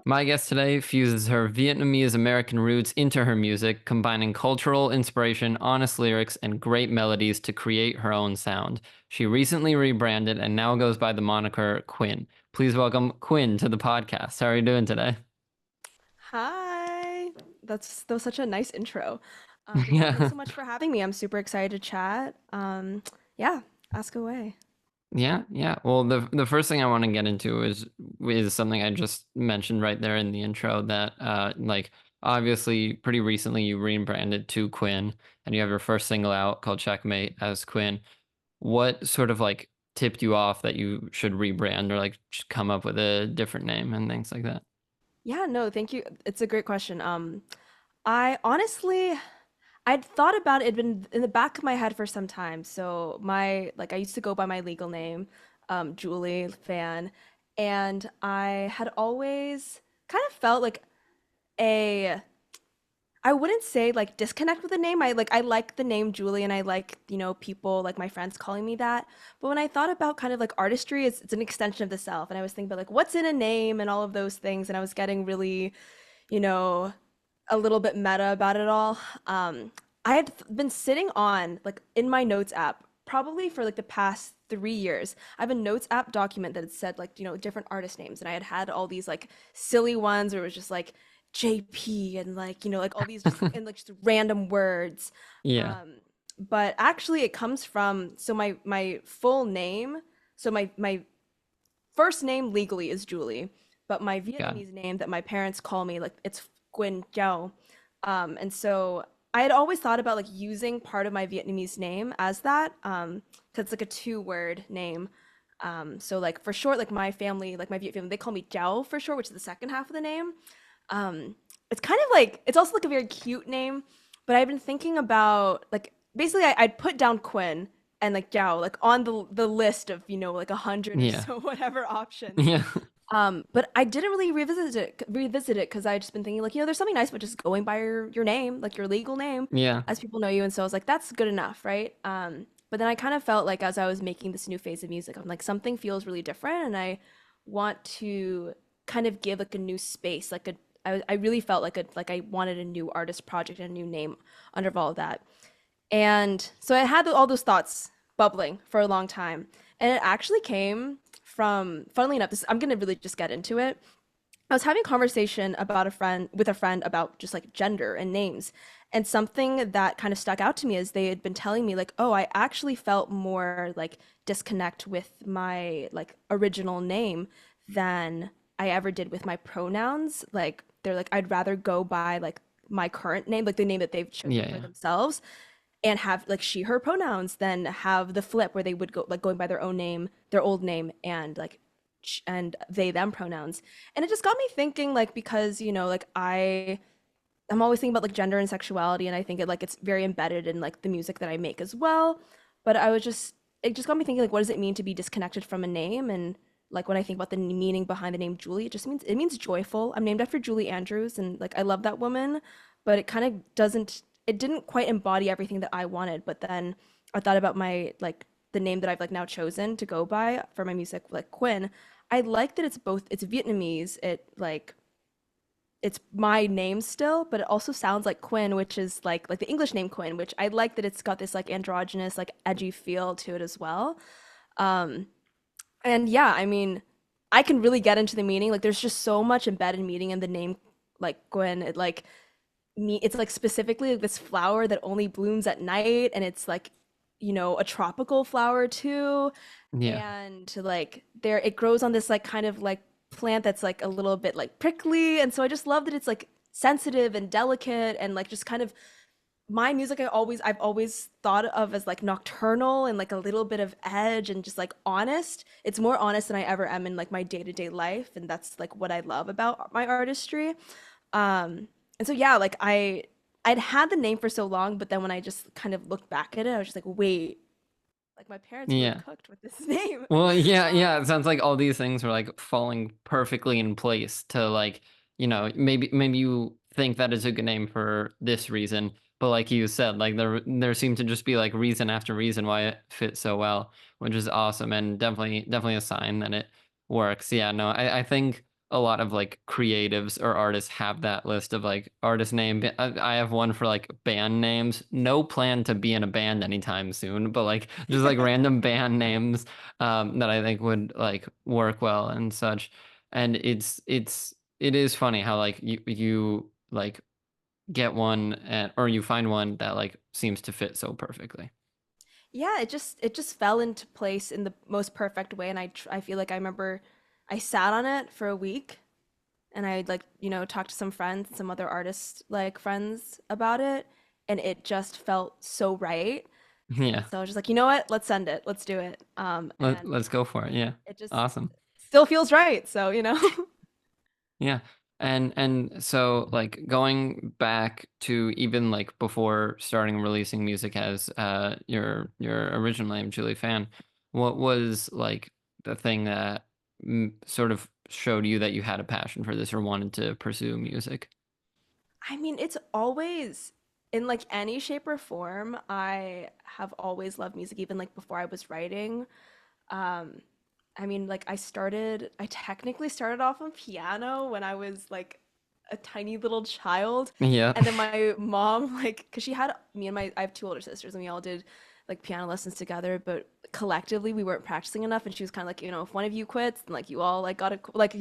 My guest today fuses her Vietnamese-American roots into her music, combining cultural inspiration, honest lyrics, and great melodies to create her own sound. She recently rebranded and now goes by the moniker Quynh. Please welcome Quynh to the podcast. How are you doing today? Hi. That was such a nice intro. Yeah, thanks Yeah. so much for having me. I'm super excited to chat. Yeah, ask away. Yeah. Well, the first thing I want to get into is something I just mentioned right there in the intro that like obviously pretty recently you rebranded to Quynh and you have your first single out called Checkmate as Quynh. What sort of like tipped you off that you should rebrand or like come up with a different name and things like that? Yeah, no, thank you. It's a great question. I honestly I'd thought about it, it'd been in the back of my head for some time. So I used to go by my legal name, Julie Phan, and I had always kind of felt like a I wouldn't say like disconnect with the name. I like the name Julie and I like, people like my friends calling me that. But when I thought about kind of like artistry, it's an extension of the self. And I was thinking about like what's in a name and all of those things. And I was getting really, you know, a little bit meta about it all. I had been sitting on like in my notes app probably for like the past 3 years. I have a notes app document that had said like, different artist names. And I had all these like silly ones where it was just like JP and like, like all these just and like just random words. Yeah, Um, but actually it comes from so my full name, so my first name legally is Julie, but my got it. Vietnamese name that my parents call me, like it's Quynh Giao. And so I had always thought about like using part of my Vietnamese name as that, because it's like a two-word name. So like for short, like my family, like my Viet family, they call me Giao for short, which is the second half of the name. Um, it's kind of like it's also like a very cute name, but I've been thinking about like basically I'd put down Quinn and like Giao like on the list of like 100 or Yeah. so whatever options. Yeah. But I didn't really revisit it because I just been thinking like there's something nice about just going by your name, like your legal name, Yeah. as people know you, and so I was like that's good enough, right? But then I kind of felt like as I was making this new phase of music, I'm like something feels really different, and I want to kind of give like a new space, like I really felt like I wanted a new artist project and a new name under all of that. And so I had all those thoughts bubbling for a long time. And it actually came from, funnily enough, I'm going to really just get into it. I was having a conversation about a friend with a friend about just like gender and names. And something that kind of stuck out to me is they had been telling me like, oh, I actually felt more like disconnect with my like original name than I ever did with my pronouns. Like they're like, I'd rather go by like my current name, like the name that they've chosen for Yeah. themselves, and have like she her pronouns than have the flip where they would go like going by their own name, their old name, and like and they them pronouns. And it just got me thinking like because like I'm always thinking about like gender and sexuality, and I think it's very embedded in like the music that I make as well. But it just got me thinking like what does it mean to be disconnected from a name? And like when I think about the meaning behind the name Julie, it means joyful. I'm named after Julie Andrews, and like I love that woman, but it didn't quite embody everything that I wanted. But then I thought about my like the name that I've like now chosen to go by for my music, like Quinn. I like that it's Vietnamese. It's my name still, but it also sounds like Quinn, which is like the English name Quinn, which I like that it's got this like androgynous, like edgy feel to it as well. Um, and yeah, I mean, I can really get into the meaning. Like there's just so much embedded meaning in the name like Gwen. It's like specifically like this flower that only blooms at night, and it's like a tropical flower too. Yeah. And like there it grows on this like kind of like plant that's like a little bit like prickly, and so I just love that it's like sensitive and delicate and like just kind of my music I've always thought of as like nocturnal and like a little bit of edge and just like honest. It's more honest than I ever am in like my day-to-day life, and that's like what I love about my artistry. And so yeah, like I'd had the name for so long, but then when I just kind of looked back at it, I was just like, wait, like my parents really Yeah. cooked with this name. Well, yeah. Um, It sounds like all these things are like falling perfectly in place to like, maybe you think that is a good name for this reason, but like you said, like there seemed to just be like reason after reason why it fits so well, which is awesome and definitely a sign that it works. Yeah, no, I think a lot of like creatives or artists have that list of like artist name. I have one for like band names. No plan to be in a band anytime soon, but like just like random band names that I think would like work well and such. And it is funny how like you like get one or you find one that like seems to fit so perfectly. Yeah, it just fell into place in the most perfect way, and I feel like I remember I sat on it for a week, and I like, talked to some friends, some other artists like friends about it, and it just felt so right. And Yeah. so I was just like, you know what? Let's send it. Let's do it. And Let's go for it. Yeah. it just Awesome. still feels right. So. Yeah. And so like going back to even like before starting releasing music as your original name, Julie Phan, what was like the thing that sort of showed you that you had a passion for this or wanted to pursue music? I mean, it's always in like any shape or form. I have always loved music, even like before I was writing. Um, I mean, like I technically started off on piano when I was like a tiny little child. Yeah. And then my mom, like, because I have two older sisters and we all did like piano lessons together, but collectively we weren't practicing enough. And she was kind of like, if one of you quits, then like you all like gotta, like,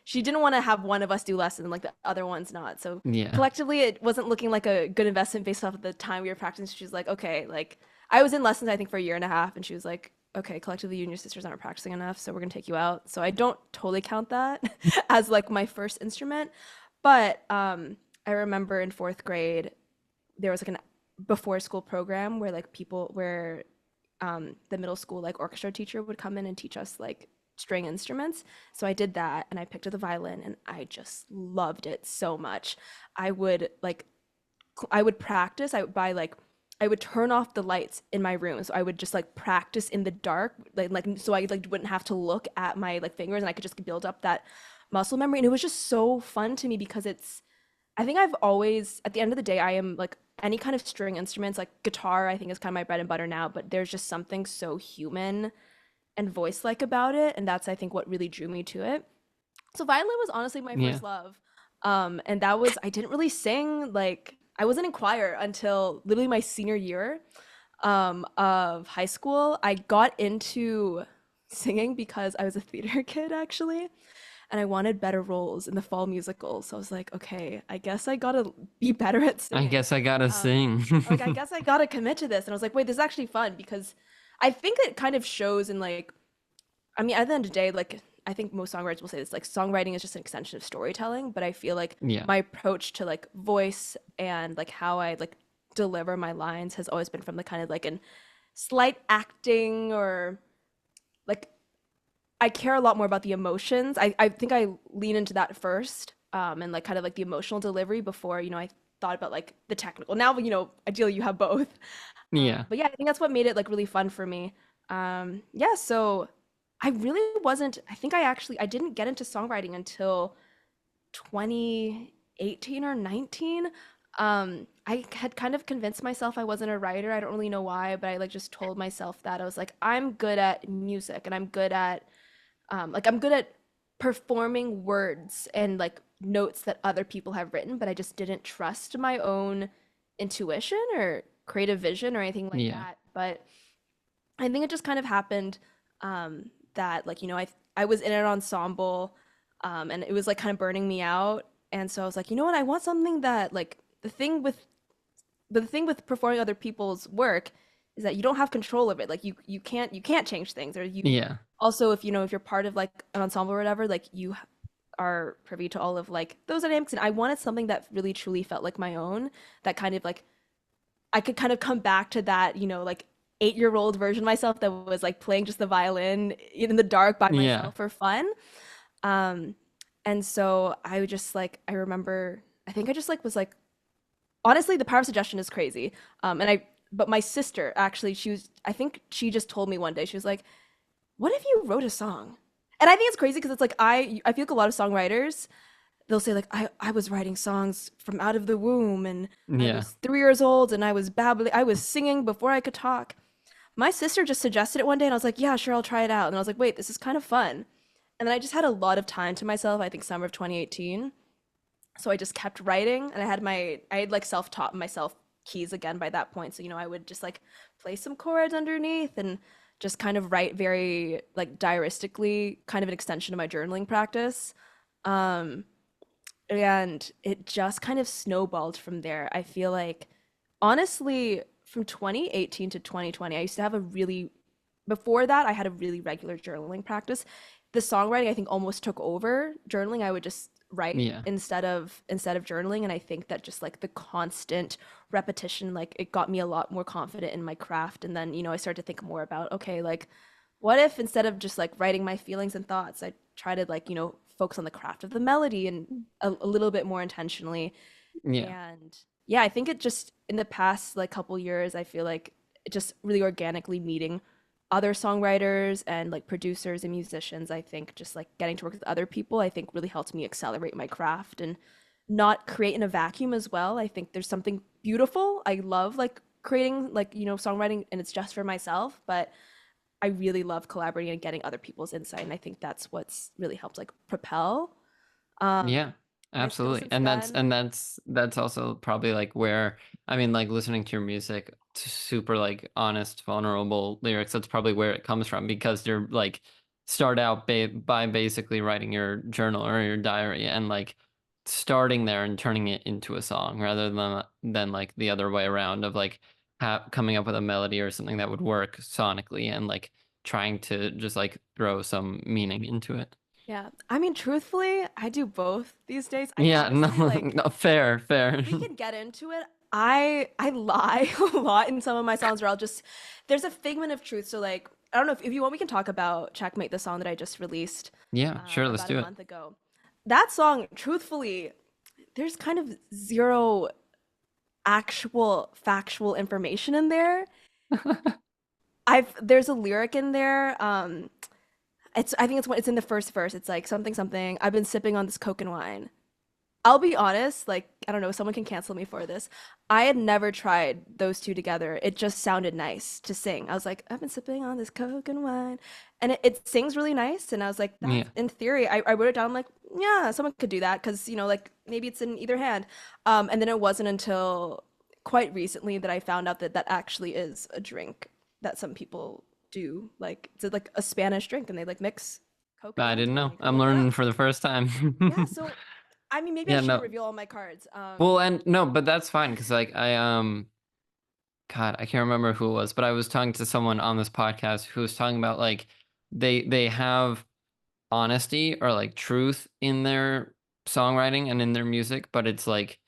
she didn't want to have one of us do lessons and like the other one's not. So Yeah. collectively it wasn't looking like a good investment based off of the time we were practicing. So she's like, okay, like, I was in lessons, I think, for a year and a half, and she was like, okay, collectively, you and your sisters aren't practicing enough, so we're gonna take you out. So I don't totally count that as like my first instrument. But I remember in fourth grade, there was like an before school program where the middle school like orchestra teacher would come in and teach us like string instruments. So I did that and I picked up the violin and I just loved it so much. I would like I would practice. I would turn off the lights in my room, so I would just like practice in the dark, like so I like wouldn't have to look at my like fingers, and I could just build up that muscle memory. And it was just so fun to me because I think I've always, at the end of the day, I am like any kind of string instruments, like guitar, I think is kind of my bread and butter now, but there's just something so human and voice-like about it, and that's I think what really drew me to it. So violin was honestly my Yeah. first love. And that was I didn't really sing like I wasn't in choir until literally my senior year of high school. I got into singing because I was a theater kid actually, and I wanted better roles in the fall musical. So I was like, okay, I guess I gotta be better at I singing. guess I gotta Um, sing. like I guess I gotta commit to this. And I was like, wait, this is actually fun because I think it kind of shows in like I mean, at the end of the day, like I think most songwriters will say this, like songwriting is just an extension of storytelling, but I feel like Yeah. my approach to like voice and like how I like deliver my lines has always been from the kind of like an slight acting or like I care a lot more about the emotions. I think I lean into that first, and like kind of like the emotional delivery before, I thought about like the technical. Now, ideally you have both. Yeah. But yeah, I think that's what made it like really fun for me. Yeah, so I really wasn't, I think I didn't get into songwriting until 2018 or 19. I had kind of convinced myself I wasn't a writer. I don't really know why, but I like just told myself that I was like, I'm good at music and I'm good at performing words and like notes that other people have written, but I just didn't trust my own intuition or creative vision or anything like Yeah. that. But I think it just kind of happened that like I was in an ensemble and it was like kind of burning me out, and so I was like, you know what, I want something that like the thing with performing other people's work is that you don't have control of it. Like you can't change things, or you Yeah. also if you're part of like an ensemble or whatever, like you are privy to all of like those dynamics, and I wanted something that really truly felt like my own, that kind of like I could kind of come back to that, like 8-year-old version of myself that was like playing just the violin in the dark by Yeah. myself for fun. Um, and so I would just like, I remember, I think I just like was like, honestly, the power of suggestion is crazy. But my sister actually, I think she just told me one day, she was like, what if you wrote a song? And I think it's crazy because it's like, I feel like a lot of songwriters, they'll say like I was writing songs from out of the womb and I Yeah. was 3 years old and I was singing before I could talk. My sister just suggested it one day and I was like, yeah, sure, I'll try it out. And I was like, wait, this is kind of fun. And then I just had a lot of time to myself, I think summer of 2018. So I just kept writing, and I had like self-taught myself keys again by that point. So, I would just like play some chords underneath and just kind of write very like diaristically, kind of an extension of my journaling practice. Um, and it just kind of snowballed from there. I feel like honestly, from 2018 to 2020, I used to have a really before that, I had a really regular journaling practice. The songwriting, I think, almost took over journaling. I would just write Yeah. instead of journaling, and I think that just like the constant repetition, like it got me a lot more confident in my craft. And then, I started to think more about, okay, like what if instead of just like writing my feelings and thoughts, I try to like, focus on the craft of the melody and a little bit more intentionally. Yeah. And yeah, I think it just in the past like couple years, I feel like it just really organically meeting other songwriters and like producers and musicians, I think just like getting to work with other people, I think really helped me accelerate my craft and not create in a vacuum as well. I think there's something beautiful. I love like creating like, songwriting and it's just for myself, but I really love collaborating and getting other people's insight. And I think that's what's really helped like propel Yeah, my skills absolutely. since And that's then. and that's also probably like where I mean like listening to your music to super like honest, vulnerable lyrics, that's probably where it comes from because you're like start out by basically writing your journal or your diary and like starting there and turning it into a song rather than like the other way around of like coming up with a melody or something that would work sonically and like trying to just like throw some meaning into it. Yeah. I mean, truthfully, I do both these days. I Yeah, no, honestly like no, fair, fair. we could get into it. I lie a lot in some of my songs where I'll just there's a figment of truth. So like I don't know if you want we can talk about Checkmate, the song that I just released Yeah, sure, let's about a do it. month ago. That song, truthfully, there's kind of zero actual factual information in there. I've there's a lyric in there. I think it's in the first verse. It's like something something. I've been sipping on this Coke and wine. I'll be honest, like, I don't know, someone can cancel me for this. I had never tried those two together. It just sounded nice to sing. I was like, I've been sipping on this Coke and wine. And it sings really nice. And I was like, that's Yeah. in theory. I wrote it down. I'm like, yeah, someone could do that because, like maybe it's in either hand. And then it wasn't until quite recently that I found out that that actually is a drink that some people do. Like, it's like a Spanish drink and they like mix Coke and I wine didn't together and know. they call I'm it that. learning for the first Yeah, time. so I mean, maybe I Yeah, shouldn't no. reveal all my cards. Well, and no, but that's fine because like God, I can't remember who it was, but I was talking to someone on this podcast who was talking about like they have honesty or like truth in their songwriting and in their music, but it's like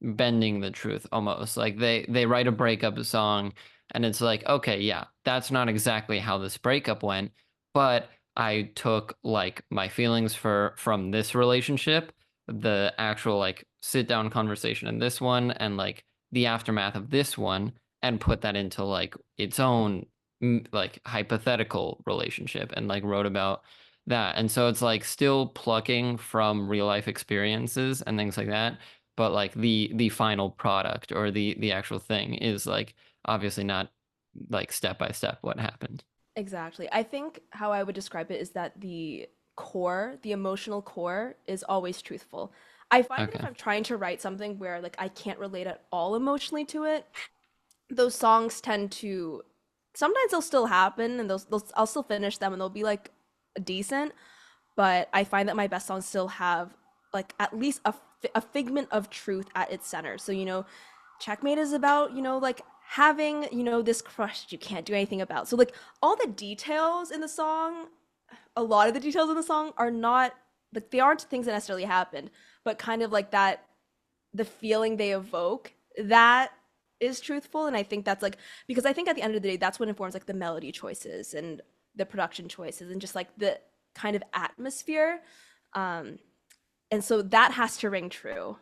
bending the truth almost. Like they write a breakup song and it's like, okay, yeah, that's not exactly how this breakup went, but I took like my feelings for from this relationship, the actual like sit down conversation in this one and like the aftermath of this one and put that into like its own like hypothetical relationship and like wrote about that. And so it's like still plucking from real life experiences and things like that, but like the final product or the actual thing is like obviously not like step by step what happened. exactly. I think how I would describe it is that the core, the emotional core, is always truthful. I find that if Okay. I'm trying to write something where like I can't relate at all emotionally to it, those songs tend to sometimes they'll still happen and those I'll still finish them and they'll be like decent, but I find that my best songs still have like at least a figment of truth at its center. So, Checkmate is about, like having, this crush that you can't do anything about. So, like, all the details in the song, a lot of the details in the song are not, like, they aren't things that necessarily happened, but kind of like that, the feeling they evoke, that is truthful. And I think that's like, because I think at the end of the day, that's what informs like the melody choices and the production choices and just like the kind of atmosphere. Um, and so that has to ring true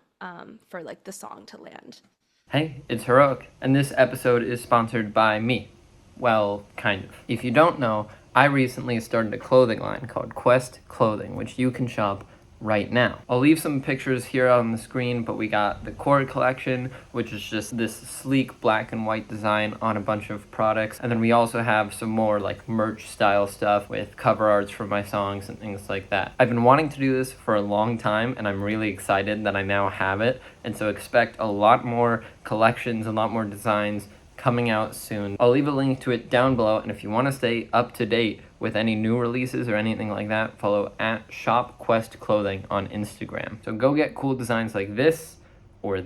for like the song to land. Hey, it's Heroek, and this episode is sponsored by me. Well, kind of. If you don't know, I recently started a clothing line called Quest Clothing, which you can shop right now. I'll leave some pictures here on the screen, but we got the core collection, which is just this sleek black and white design on a bunch of products. And then we also have some more like merch style stuff with cover arts for my songs and things like that. I've been wanting to do this for a long time, and I'm really excited that I now have it. And so expect a lot more collections, a lot more designs coming out soon. I'll leave a link to it down below, and if you want to stay up to date with any new releases or anything like that, follow at ShopQuestClothing on Instagram. So go get cool designs like this, or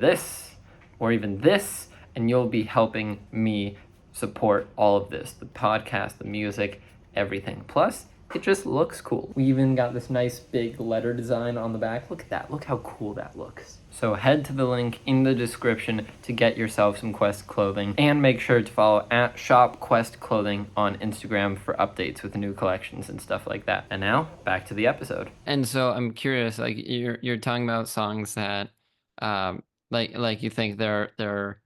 even this, and you'll be helping me support all of this, the podcast, the music, everything. Plus, it just looks cool. We even got this nice big letter design on the back. Look at that. Look how cool that looks. So head to the link in the description to get yourself some Quest clothing, and make sure to follow at ShopQuestClothing on Instagram for updates with new collections and stuff like that. And now back to the episode. And so I'm curious, like you're talking about songs that like you think they're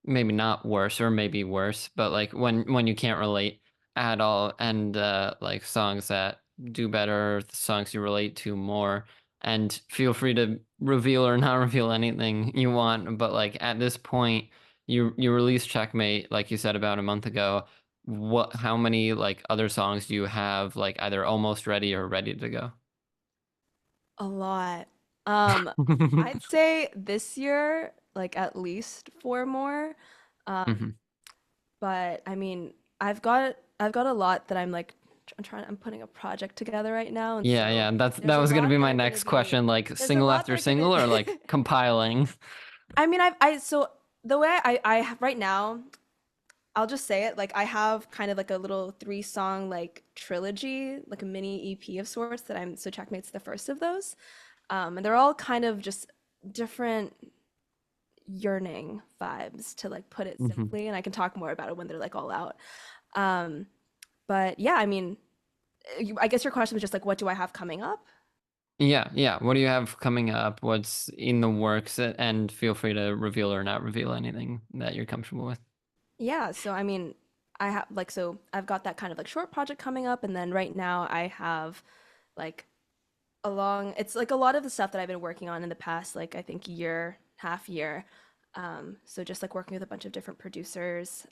maybe not worse or maybe worse, but like when you can't relate at all, and like songs that do better, songs you relate to more. And feel free to reveal or not reveal anything you want, but like at this point, you released Checkmate, like you said, about a month ago. How many like other songs do you have like either almost ready or ready to go? A lot. Um, I'd say this year, like at least four more. Um, Mhm. but I mean, I've got a lot that I'm putting a project together right now, and Yeah, so yeah, that there's a was gonna lot be that my are gonna next be question, like there's a single lot that after are gonna single or like compiling. I mean, I so the way I have right now, I'll just say it, like I have kind of like a little three-song like trilogy, like a mini EP of sorts that I'm so Checkmate's the first of those. And they're all kind of just different yearning vibes, to like put it Mhm. simply, and I can talk more about it when they're like all out. Um, but yeah, I mean, I guess your question was just like, what do I have coming up? Yeah, yeah. What do you have coming up? What's in the works? And feel free to reveal or not reveal anything that you're comfortable with. Yeah, so I mean, I've got that kind of like short project coming up, and then right now I have like it's like a lot of the stuff that I've been working on in the past, like I think year, half year. So just like working with a bunch of different producers,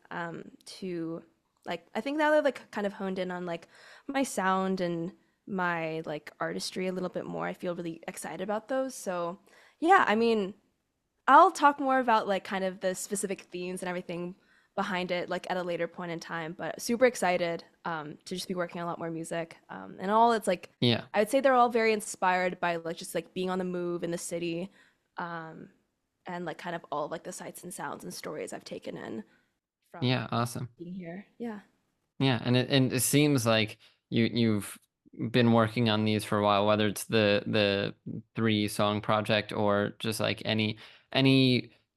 to like I think now they're like kind of honed in on like my sound and my like artistry a little bit more. I feel really excited about those. So yeah, I mean, I'll talk more about like kind of the specific themes and everything behind it like at a later point in time, but super excited to just be working on a lot more music. And all it's like Yeah, I would say they're all very inspired by like just like being on the move in the city, um, and like kind of all of, like the sights and sounds and stories I've taken in from yeah, awesome. being here. Yeah. Yeah, and it seems like you've been working on these for a while, whether it's the three song project or just like any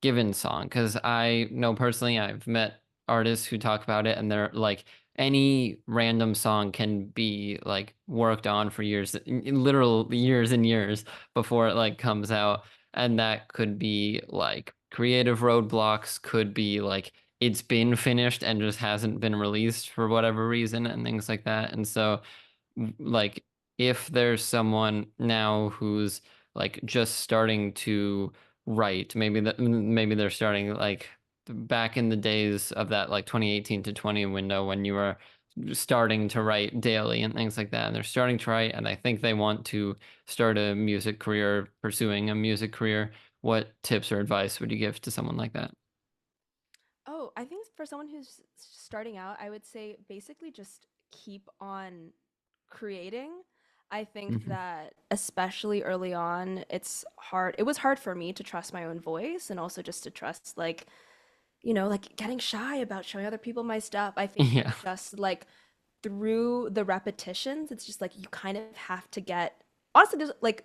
given song. Because I know personally, I've met artists who talk about it, and they're like any random song can be like worked on for years, in literal years and years before it like comes out, and that could be like creative roadblocks, could be like it's been finished and just hasn't been released for whatever reason and things like that. And so like if there's someone now who's like just starting to write, maybe they're starting like back in the days of that like 2018 to 20 window when you were starting to write daily and things like that, and they're starting to write and I think they want to start a music career, pursuing a music career. What tips or advice would you give to someone like that? Oh, I think for someone who's starting out, I would say basically just keep on creating. I think Hmm. that especially early on, it's hard. It was hard for me to trust my own voice, and also just to trust like, like getting shy about showing other people my stuff. I think Yeah. it's just like through the repetitions, it's just like you kind of have to get honestly, there's like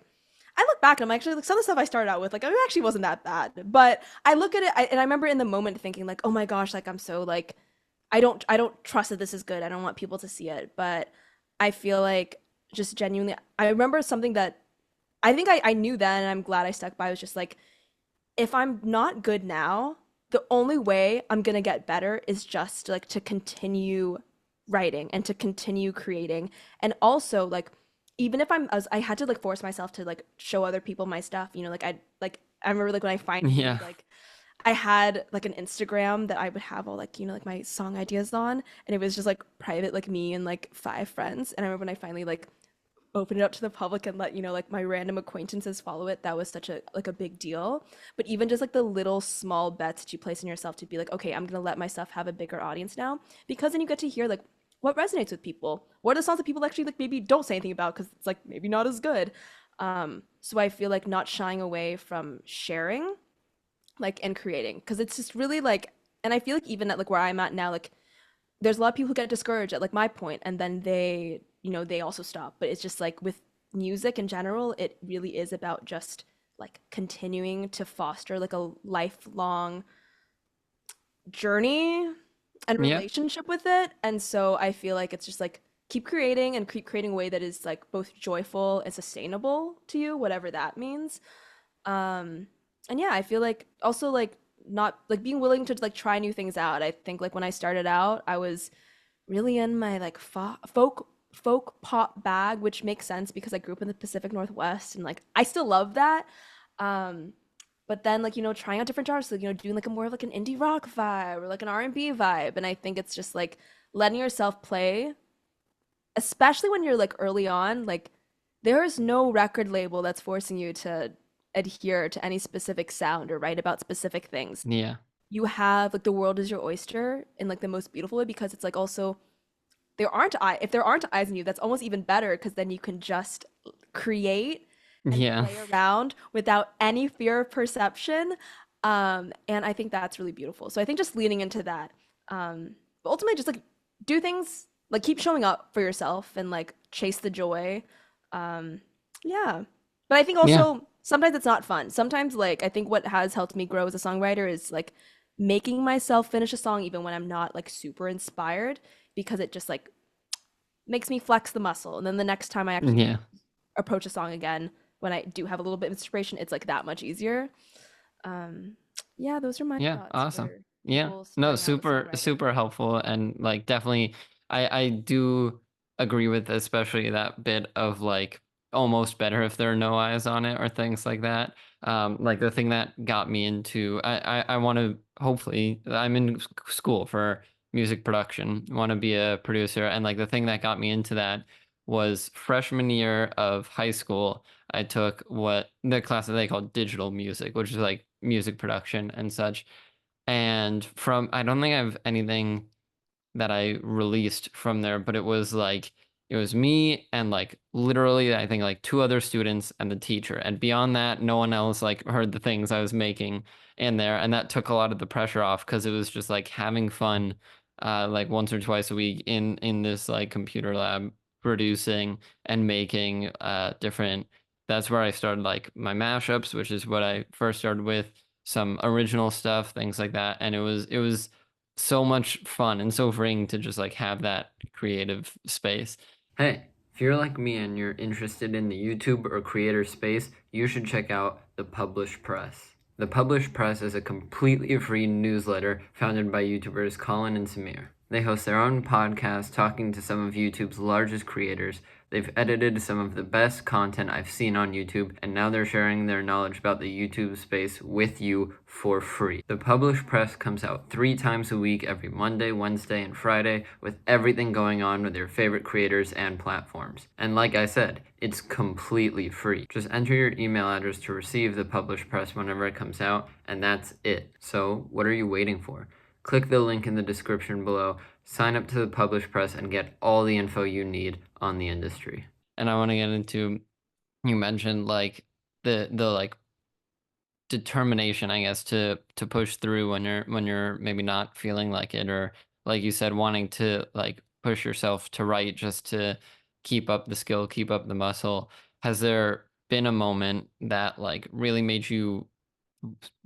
I look back and I'm actually like some of the stuff I started out with, like it actually wasn't that bad. But I look at it and I remember in the moment thinking like, oh my gosh, like I'm so like I don't trust that this is good. I don't want people to see it. But I feel like just genuinely I remember something that I think I knew then and I'm glad I stuck by was just like if I'm not good now, the only way I'm gonna get better is just like to continue writing and to continue creating. And also like even if I had to like force myself to like show other people my stuff, I remember like when I finally Yeah. like I had like an Instagram that I would have all like, like my song ideas on, and it was just like private, like me and like five friends. And I remember when I finally like opened it up to the public and let, like my random acquaintances follow it, that was such a like a big deal. But even just like the little small bets that you place in yourself to be like, okay, I'm gonna let my stuff have a bigger audience now, because then you get to hear like what resonates with people. What are the songs that people actually like maybe don't say anything about because it's like maybe not as good. So I feel like not shying away from sharing like and creating, because it's just really like, and I feel like even at like where I'm at now, like there's a lot of people who get discouraged at like my point, and then they also stop. But it's just like with music in general, it really is about just like continuing to foster like a lifelong journey and Yeah. relationship with it. And so I feel like it's just like keep creating and keep creating a way that is like both joyful and sustainable to you, whatever that means. um and yeah, I feel like also like not like being willing to like try new things out. I think like when I started out, I was really in my like folk pop bag, which makes sense because I grew up in the Pacific Northwest, and like I still love that. um but then like trying out different genres, like doing like a more of like an indie rock vibe or like an R&B vibe. And I think it's just like letting yourself play, especially when you're like early on. Like there is no record label that's forcing you to adhere to any specific sound or write about specific things. Yeah. You have like the world is your oyster in like the most beautiful way, because it's like also if there aren't eyes in you, that's almost even better, because then you can just create and Yeah. play around without any fear of perception. And I think that's really beautiful. So I think just leaning into that. But ultimately just like do things, like keep showing up for yourself and like chase the joy. um yeah. But I think Yeah. also sometimes it's not fun. Sometimes like I think what has helped me grow as a songwriter is like making myself finish a song even when I'm not like super inspired, because it just like makes me flex the muscle. And then the next time I actually Yeah. approach a song again, when I do have a little bit of inspiration, it's like that much easier. um yeah, those are my Yeah, thoughts awesome. for Yeah. people No, starting out with super songwriting. super helpful, and like definitely I do agree with especially that bit of like almost better if there are no eyes on it or things like that. Like the thing that got me into I want to, hopefully I'm in school for music production, want to be a producer, and like the thing that got me into that was freshman year of high school. I took what the class that they call digital music, which is like music production and such. And from, I don't think I have anything that I released from there, but it was like it was me and like literally I think like two other students and the teacher. And beyond that, no one else like heard the things I was making in there. And that took a lot of the pressure off because it was just like having fun like once or twice a week in this like computer lab producing and making different. That's where I started like my mashups, which is what I first started with, some original stuff, things like that. And it was so much fun and so freeing to just like have that creative space. Hey, if you're like me and you're interested in the YouTube or creator space, you should check out The Published Press. The Published Press is a completely free newsletter founded by YouTubers Colin and Samir. They host their own podcast talking to some of YouTube's largest creators. They've edited some of the best content I've seen on YouTube, and now they're sharing their knowledge about the YouTube space with you for free. The Published Press comes out 3 times a week, every Monday, Wednesday, and Friday, with everything going on with your favorite creators and platforms. And like I said, it's completely free. Just enter your email address to receive the Published Press whenever it comes out, and that's it. So what are you waiting for? Click the link in the description below, sign up to the Published Press, and get all the info you need on the industry. And I want to get into, you mentioned like the like determination, I guess, to push through when you're maybe not feeling like it, or like you said, wanting to like push yourself to write just to keep up the skill, keep up the muscle. Has there been a moment that like really made you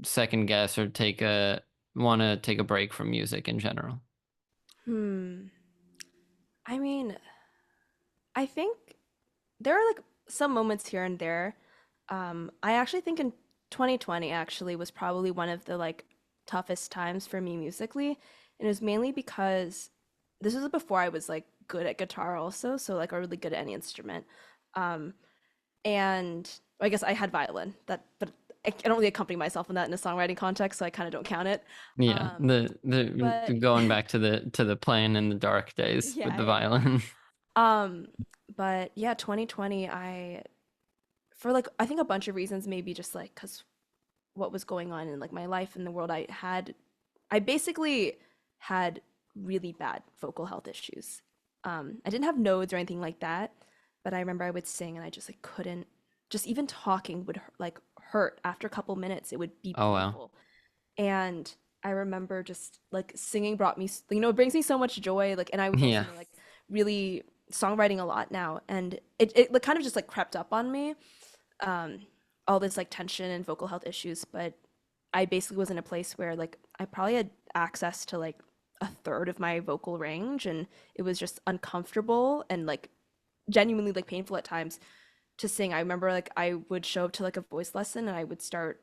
second guess or take a want to take a break from music in general? Hmm. I mean, I think there are like some moments here and there. I actually think in 2020 actually was probably one of the like toughest times for me musically. And it was mainly because this was before I was like good at guitar also, so like or really good at any instrument. Um, and I guess I had violin that, but I don't really accompany myself in that in a songwriting context, so I kind of don't count it. Yeah, Um, the but going back to the playing in the dark days with yeah, the yeah, yeah. violin. Um, but yeah, 2020, for like I think a bunch of reasons, maybe just like because what was going on in like my life and the world, I basically had really bad vocal health issues. I didn't have nodes or anything like that, but I remember I would sing and I just like couldn't, just even talking would like hurt after a couple minutes. It would be Oh wow. painful. And I remember just like singing brought me, it brings me so much joy. Like, and I was also, Yeah. like really songwriting a lot now. And it like, kind of just like crept up on me, um, all this like tension and vocal health issues. But I basically was in a place where like I probably had access to like a third of my vocal range, and it was just uncomfortable and like genuinely like painful at times to sing. I remember like I would show up to like a voice lesson and I would start.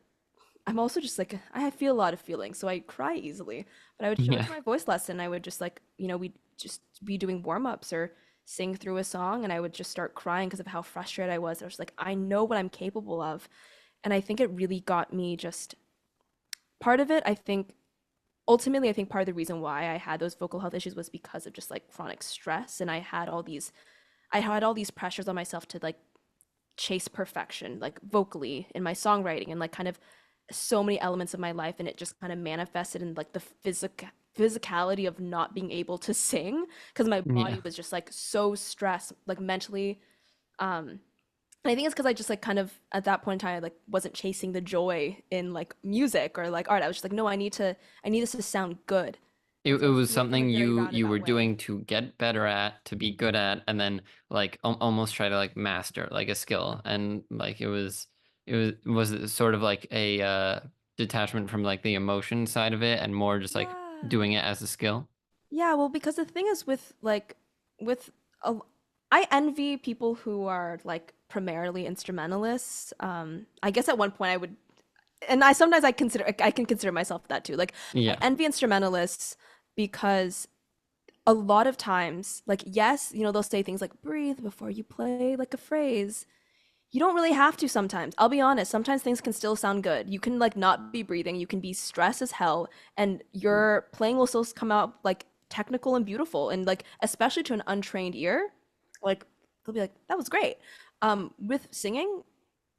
I'm also just like I feel a lot of feelings, so I cry easily. But I would show up Yeah. to my voice lesson. I would just like we'd just be doing warm ups or sing through a song, and I would just start crying because of how frustrated I was. I was like, I know what I'm capable of, and I think it really got me just part of it. I think ultimately, I think part of the reason why I had those vocal health issues was because of just like chronic stress, and I had all these pressures on myself to like chase perfection, like vocally in my songwriting and like kind of so many elements of my life, and it just kind of manifested in like the physicality of not being able to sing because my Yeah. body was just like so stressed, like mentally. And I think it's because I just like kind of at that point in time I like wasn't chasing the joy in like music or like art. I was just like, no, I need this to sound good. And It so was went in a something very you were roundabout way. doing to get better at, to be good at, and then like almost try to like master like a skill. And like was it sort of like a detachment from like the emotion side of it and more just like Yeah. doing it as a skill? Yeah, well, because the thing is with a, I envy people who are like primarily instrumentalists. I guess at one point I would, and I can consider myself that too. Like I Yeah. envy instrumentalists because a lot of times, like yes, they'll say things like breathe before you play like a phrase. You don't really have to sometimes. I'll be honest. Sometimes things can still sound good. You can like not be breathing. You can be stressed as hell, and your playing will still come out like technical and beautiful. And like especially to an untrained ear, like they'll be like, "That was great." With singing,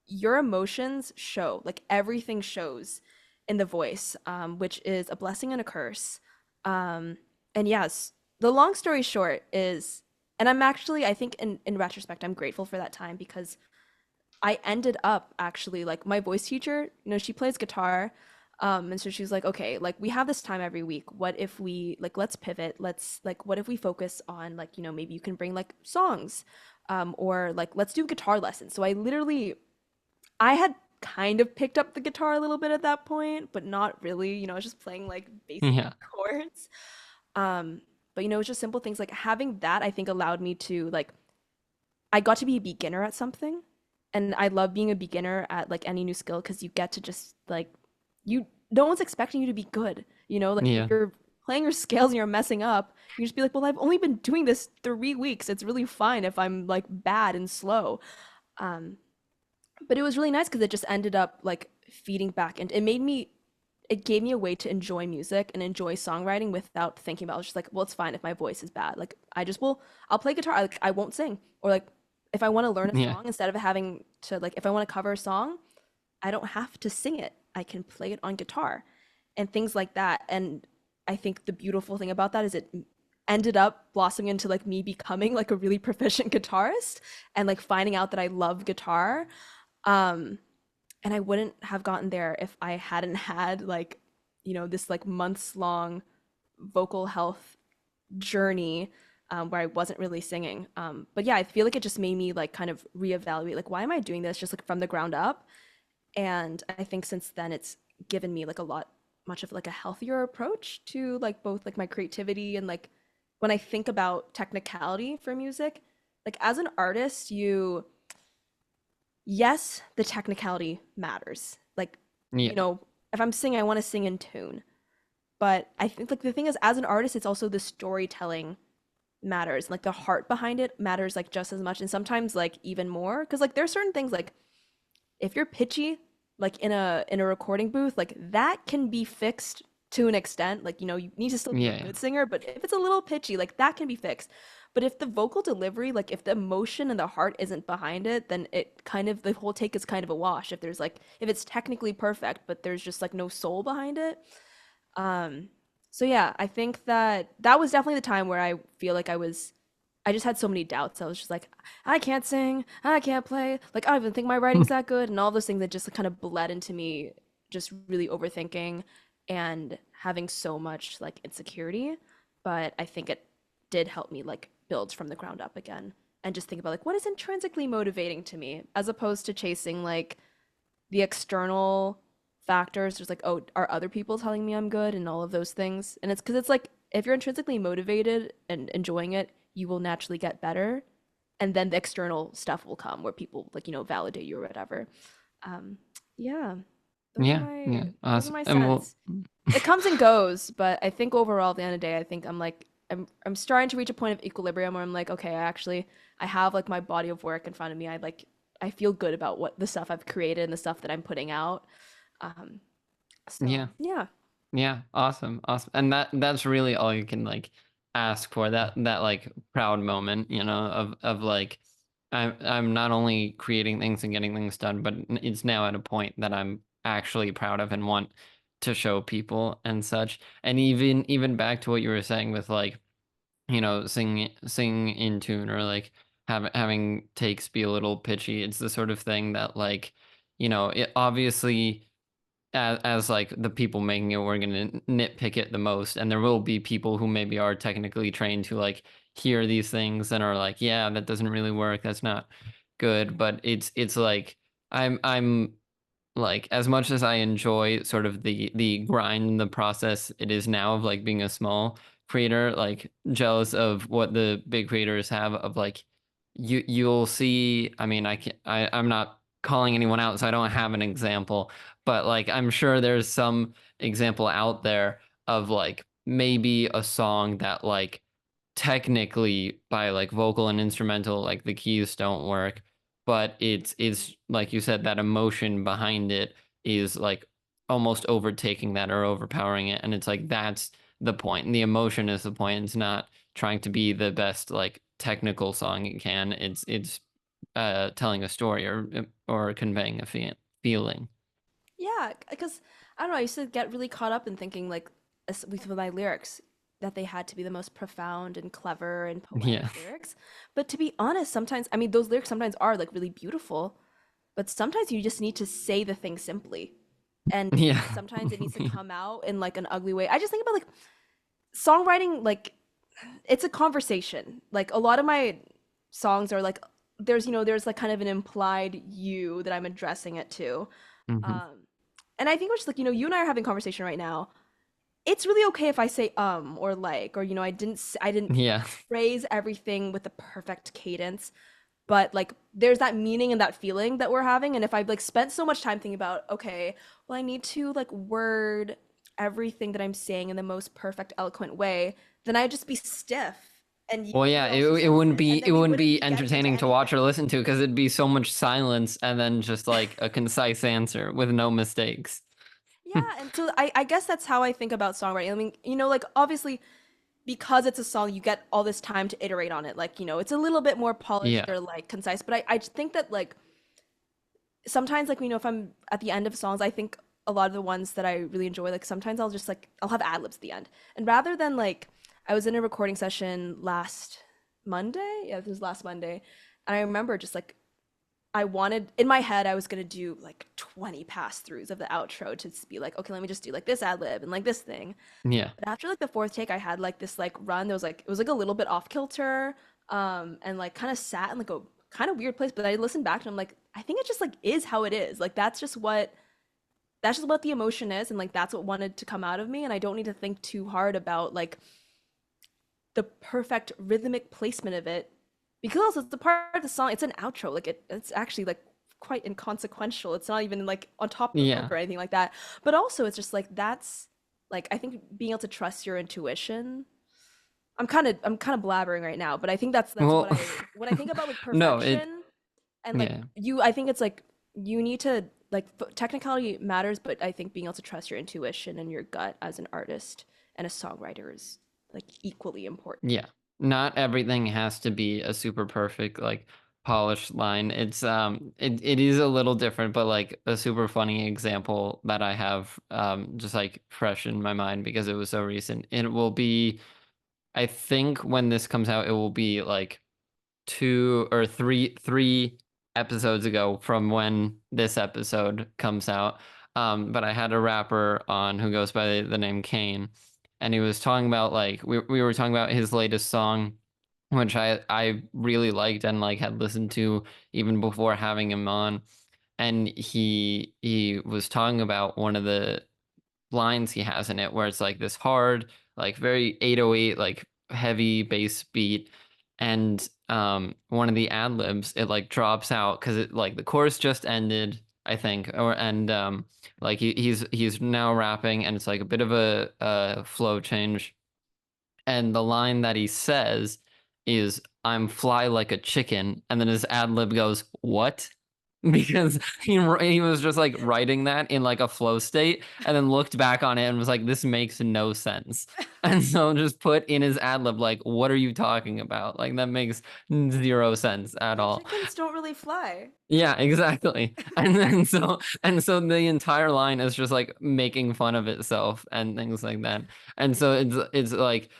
your emotions show. Like everything shows in the voice, which is a blessing and a curse. Um, and yes, the long story short is, and I'm actually, I think in retrospect, I'm grateful for that time because I ended up actually like my voice teacher, she plays guitar. And so she's like, okay, like we have this time every week. What if we like let's pivot? Let's like what if we focus on like, maybe you can bring like songs, or like let's do guitar lessons. So I had kind of picked up the guitar a little bit at that point, but not really, I was just playing like basic Yeah. chords. Um, but it's just simple things like having that I think allowed me to like I got to be a beginner at something. And I love being a beginner at like any new skill because you get to just like you no one's expecting you to be good. Like if Yeah. you're playing your scales and you're messing up, you just be like, well, I've only been doing this 3 weeks. It's really fine if I'm like bad and slow. Um, but it was really nice because it just ended up like feeding back and it gave me a way to enjoy music and enjoy songwriting without thinking about it. I was just like, well, it's fine if my voice is bad. Like I'll play guitar. Like I won't sing. Or like if I want to learn a Yeah. song instead of having to like if I want to cover a song, I don't have to sing it. I can play it on guitar and things like that. And I think the beautiful thing about that is it ended up blossoming into like me becoming like a really proficient guitarist and like finding out that I love guitar. Um, and I wouldn't have gotten there if I hadn't had like, this like months long vocal health journey, where I wasn't really singing. But yeah, I feel like it just made me like kind of reevaluate like why am I doing this just like from the ground up? And I think since then it's given me like much of like a healthier approach to like both like my creativity and like when I think about technicality for music, like as an artist, yes, the technicality matters. Like, you Yeah. know, if I'm singing, I want to sing in tune. But I think like the thing is, as an artist, it's also the storytelling matters. Like the heart behind it matters like just as much and sometimes like even more. Because like there's certain things like if you're pitchy, like in a recording booth, like that can be fixed to an extent. Like, you know, you need to still be a Yeah, yeah. good singer, but if it's a little pitchy, like that can be fixed. But if the vocal delivery, like if the emotion and the heart isn't behind it, then it kind of the whole take is kind of a wash. If there's like if it's technically perfect, but there's just like no soul behind it. Um, so yeah, I think that that was definitely the time where I feel like I just had so many doubts. I was just like, I can't sing, I can't play, like I don't even think my writing's that good, and all those things that just kind of bled into me just really overthinking and having so much like insecurity. But I think it did help me like build from the ground up again and just think about like what is intrinsically motivating to me as opposed to chasing like the external factors. There's like, oh, are other people telling me I'm good and all of those things? And it's because it's like if you're intrinsically motivated and enjoying it, you will naturally get better. And then the external stuff will come where people like, you know, validate you or whatever. Um, yeah, Yeah, yeah, those are awesome. my And well, sense. It comes and goes, but I think overall at the end of the day, I think I'm starting to reach a point of equilibrium where I'm like, okay, I have like my body of work in front of me. I feel good about what the stuff I've created and the stuff that I'm putting out. Um, yeah, so yeah. yeah, awesome, awesome. And that's really all you can like ask for, that like proud moment, you know, of like I'm not only creating things and getting things done, but it's now at a point that I'm actually proud of and want to show people and such. And even back to what you were saying with like, you know, sing in tune or like having takes be a little pitchy. It's the sort of thing that like, you know, it obviously as like the people making it, we're gonna nitpick it the most, and there will be people who maybe are technically trained to like hear these things and are like, yeah, that doesn't really work. That's not good. But it's like I'm like, as much as I enjoy sort of the grind and the process it is now of like being a small creator, like jealous of what the big creators have of like you'll see. I mean, I'm not calling anyone out, so I don't have an example, but like I'm sure there's some example out there of like maybe a song that like technically by like vocal and instrumental, like the keys don't work, but it's like you said, that emotion behind it is like almost overtaking that or overpowering it. And it's like that's the point. And the emotion is the point. It's not trying to be the best like technical song it can. It's telling a story or conveying a feeling. Yeah, because I don't know, I used to get really caught up in thinking like with my lyrics that they had to be the most profound and clever and poetic Yeah. lyrics. But to be honest, sometimes I mean those lyrics sometimes are like really beautiful, but sometimes you just need to say the thing simply. And Yeah. sometimes it needs to come out in like an ugly way. I just think about like songwriting like it's a conversation. Like a lot of my songs are like there's you know there's like kind of an implied you that I'm addressing it to. Hmm. Um and I think we're just like you know you and I are having a conversation right now. It's really okay if I say or like or you know I didn't Yeah. phrase everything with the perfect cadence, but like there's that meaning and that feeling that we're having and if I've like spent so much time thinking about okay, well I need to like word everything that I'm saying in the most perfect eloquent way, then I'd just be stiff and you Well, yeah, would also sense it and it then we wouldn't wouldn't be be getting into entertaining to watch or anything. listen to because it'd be so much silence and then just like a concise answer with no mistakes. Yeah, and so I guess that's how I think about songwriting. I mean, you know, like obviously because it's a song, you get all this time to iterate on it. Like, you know, it's a little bit more polished Yeah. or like concise. But I think that like sometimes like you know if I'm at the end of songs, I think a lot of the ones that I really enjoy, like sometimes I'll just like I'll have ad libs at the end. And rather than like I was in a recording session last Monday. Yeah, this was last Monday. And I remember just like I wanted in my head I was gonna do like 20 pass throughs of the outro to just be like, okay, let me just do like this ad lib and like this thing. Yeah. But after like the fourth take, I had like this like run that was like it was like a little bit off kilter, and like kind of sat in like a kind of weird place. But I listened back and I'm like, I think it just like is how it is. Like that's just what the emotion is, and like that's what wanted to come out of me. And I don't need to think too hard about like the perfect rhythmic placement of it because also it's the part of the song. It's an outro. Like it's actually like quite inconsequential. It's not even like on top of the hook Yeah. or anything like that. But also it's just like that's like I think being able to trust your intuition I'm kind of blabbering right now, but I think that's Well, what I think about like no, it perfection and like yeah. I think it's like you need to like technicality matters, but I think being able to trust your intuition and your gut as an artist and a songwriter is like equally important. Yeah. Not everything has to be a super perfect, like polished line. It is a little different, but like a super funny example that I have just like fresh in my mind because it was so recent. It will be, I think when this comes out, it will be like two or three episodes ago from when this episode comes out. But I had a rapper on who goes by the name Kane, and he was talking about like we were talking about his latest song, which I really liked and like had listened to even before having him on. And he was talking about one of the lines he has in it where it's like this hard, like very 808, like heavy bass beat. And one of the ad libs, it like drops out because it like the chorus just ended, I think, or and like he's now rapping and it's like a bit of a flow change. And the line that he says is "I'm fly like a chicken," and then his ad lib goes, "What?" Because he was just like writing that in like a flow state, and then looked back on it and was like, "This makes no sense," and so just put in his ad lib like, "What are you talking about? Like that makes zero sense at Yeah, all." chickens don't really fly. Yeah, exactly. And so the entire line is just like making fun of itself and things like that. And so it's like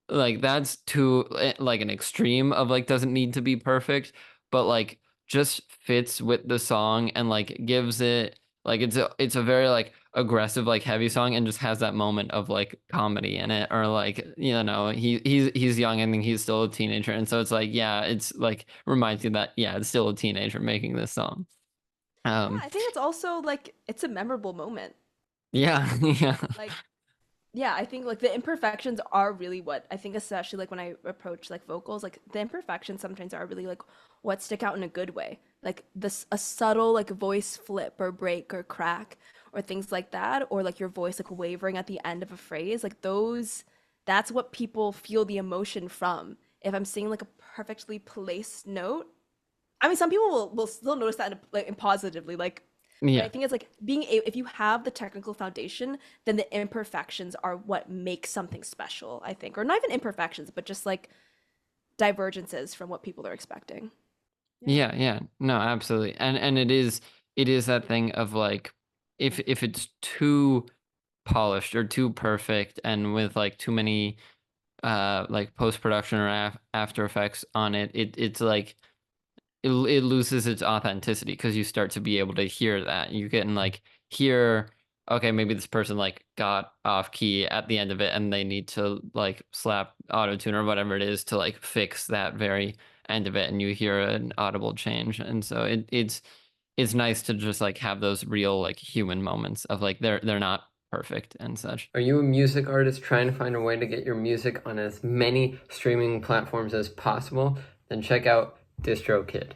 that's too like an extreme of like doesn't need to be perfect, but like just fits with the song and like gives it like it's a very like aggressive like heavy song and just has that moment of like comedy in it or like he's young. I think he's still a teenager, and so it's like yeah, it's like reminds you that yeah, it's still a teenager making this song. Yeah, um I think it's also like it's a memorable moment. yeah. Yeah. Like yeah, I think like the imperfections are really what I think, especially like when I approach like vocals, like the imperfections sometimes are really like what stick out in a good way. Like this a subtle like voice flip or break or crack or things like that, or like your voice like wavering at the end of a phrase. Like those that's what people feel the emotion from. If I'm singing like a perfectly placed note, I mean, some people will still notice that like, positively, like, but I Yeah. think it's like if you have the technical foundation, then the imperfections are what makes something special, I think, or not even imperfections, but just like divergences from what people are expecting. Yeah. Yeah, yeah. No, absolutely. And it is that thing of like if it's too polished or too perfect and with like too many like post production or after effects on it, it's like it loses its authenticity because you start to be able to hear that. You can like hear, okay, maybe this person like got off key at the end of it and they need to like slap auto tune or whatever it is to like fix that very end of it, and you hear an audible change. And so it's nice to just like have those real like human moments of like they're not perfect and such. Are you a music artist trying to find a way to get your music on as many streaming platforms as possible? Then check out DistroKid.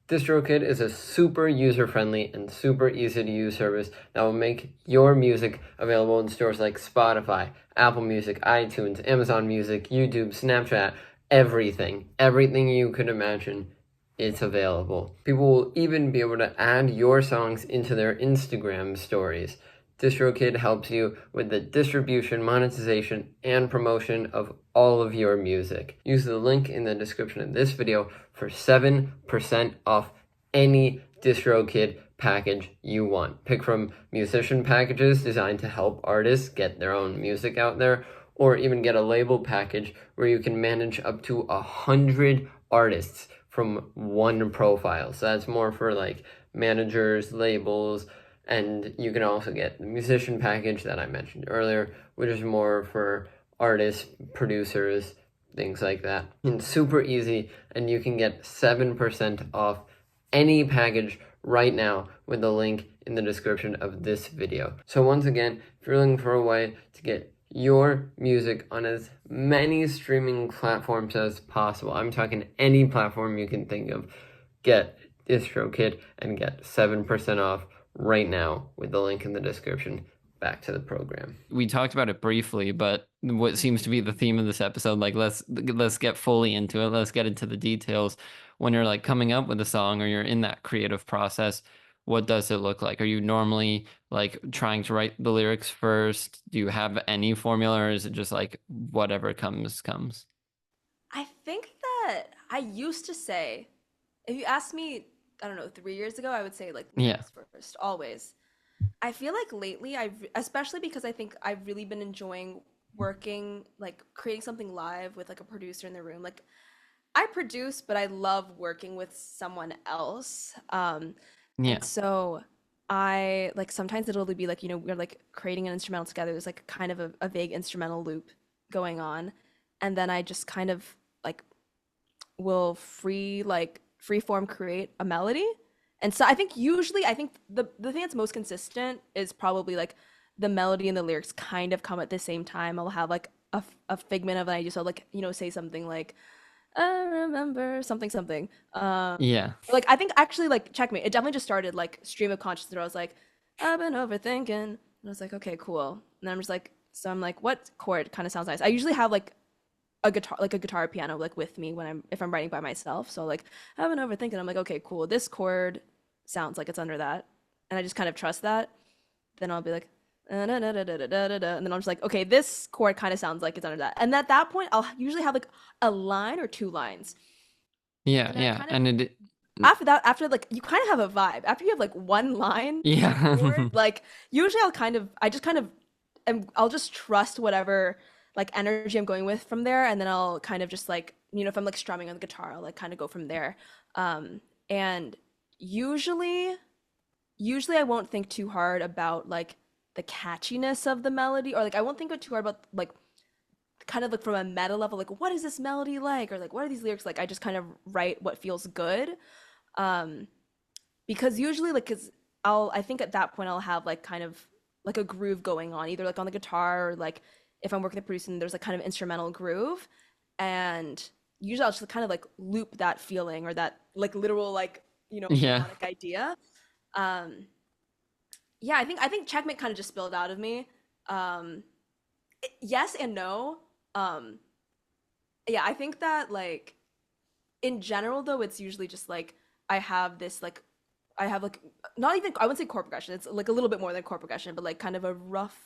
DistroKid is a super user-friendly and super easy-to-use service that will make your music available in stores like Spotify, Apple Music, iTunes, Amazon Music, YouTube, Snapchat, everything. Everything you could imagine, it's available. People will even be able to add your songs into their Instagram stories. DistroKid helps you with the distribution, monetization, and promotion of all of your music. Use the link in the description of this video for 7% off any DistroKid package you want. Pick from musician packages designed to help artists get their own music out there, or even get a label package where you can manage up to 100 artists from one profile. So that's more for like managers, labels, and you can also get the musician package that I mentioned earlier, which is more for artists, producers, things like that. It's super easy, and you can get 7% off any package right now with the link in the description of this video. So once again, if you're looking for a way to get your music on as many streaming platforms as possible, I'm talking any platform you can think of, get DistroKid and get 7% off right now with the link in the description back to the program. We talked about it briefly, but what seems to be the theme of this episode, like let's get fully into it. Let's get into the details. When you're like coming up with a song or you're in that creative process, what does it look like? Are you normally like trying to write the lyrics first? Do you have any formula, or is it just like whatever comes? I think that I used to say, if you asked me, I don't know, 3 years ago, I would say like Yeah. lyrics first, always. I feel like lately, especially because I think I've really been enjoying working, like creating something live with like a producer in the room. Like I produce, but I love working with someone else. And Yeah. so I like sometimes it'll be like, we're like creating an instrumental together. There's like kind of a vague instrumental loop going on. And then I just kind of like will free form create a melody. And so I think usually I think the thing that's most consistent is probably like the melody and the lyrics kind of come at the same time. I'll have like a figment of an idea. So like, say something like I remember something something. Yeah. Like I think actually like checkmate. It definitely just started like stream of consciousness where I was like, I've been overthinking. And I was like, okay, cool. And then I'm just like, so I'm like, what chord kind of sounds nice? I usually have like a guitar or piano like with me when if I'm writing by myself. So like I've been overthinking. I'm like, okay, cool. This chord sounds like it's under that. And I just kind of trust that. Then I'll be like, and then I'm just like, okay, this chord kind of sounds like it's under that. And at that point, I'll usually have like a line or two lines. Yeah. And then I Yeah. kind of And it after that, after like you kind of have a vibe. After you have like one line and a yeah. chord, like usually I just kind of I'll just trust whatever like energy I'm going with from there, and then I'll kind of just like if I'm like strumming on the guitar, I'll like kind of go from there. And usually usually I won't think too hard about like the catchiness of the melody, or like I won't think too hard about like kind of like from a meta level, like what is this melody like, or like what are these lyrics like. I just kind of write what feels good, um because usually like because I think at that point I'll have like kind of like a groove going on, either like on the guitar or like if I'm working the producing, there's like kind of instrumental groove, and usually I'll just kind of like loop that feeling or that like literal like Yeah. melodic idea. um yeah, I think checkmate kind of just spilled out of me. Yes and no. um yeah, I think that like in general though it's usually just like I have this like I have like not even I wouldn't say chord progression. It's like a little bit more than chord progression, but like kind of a rough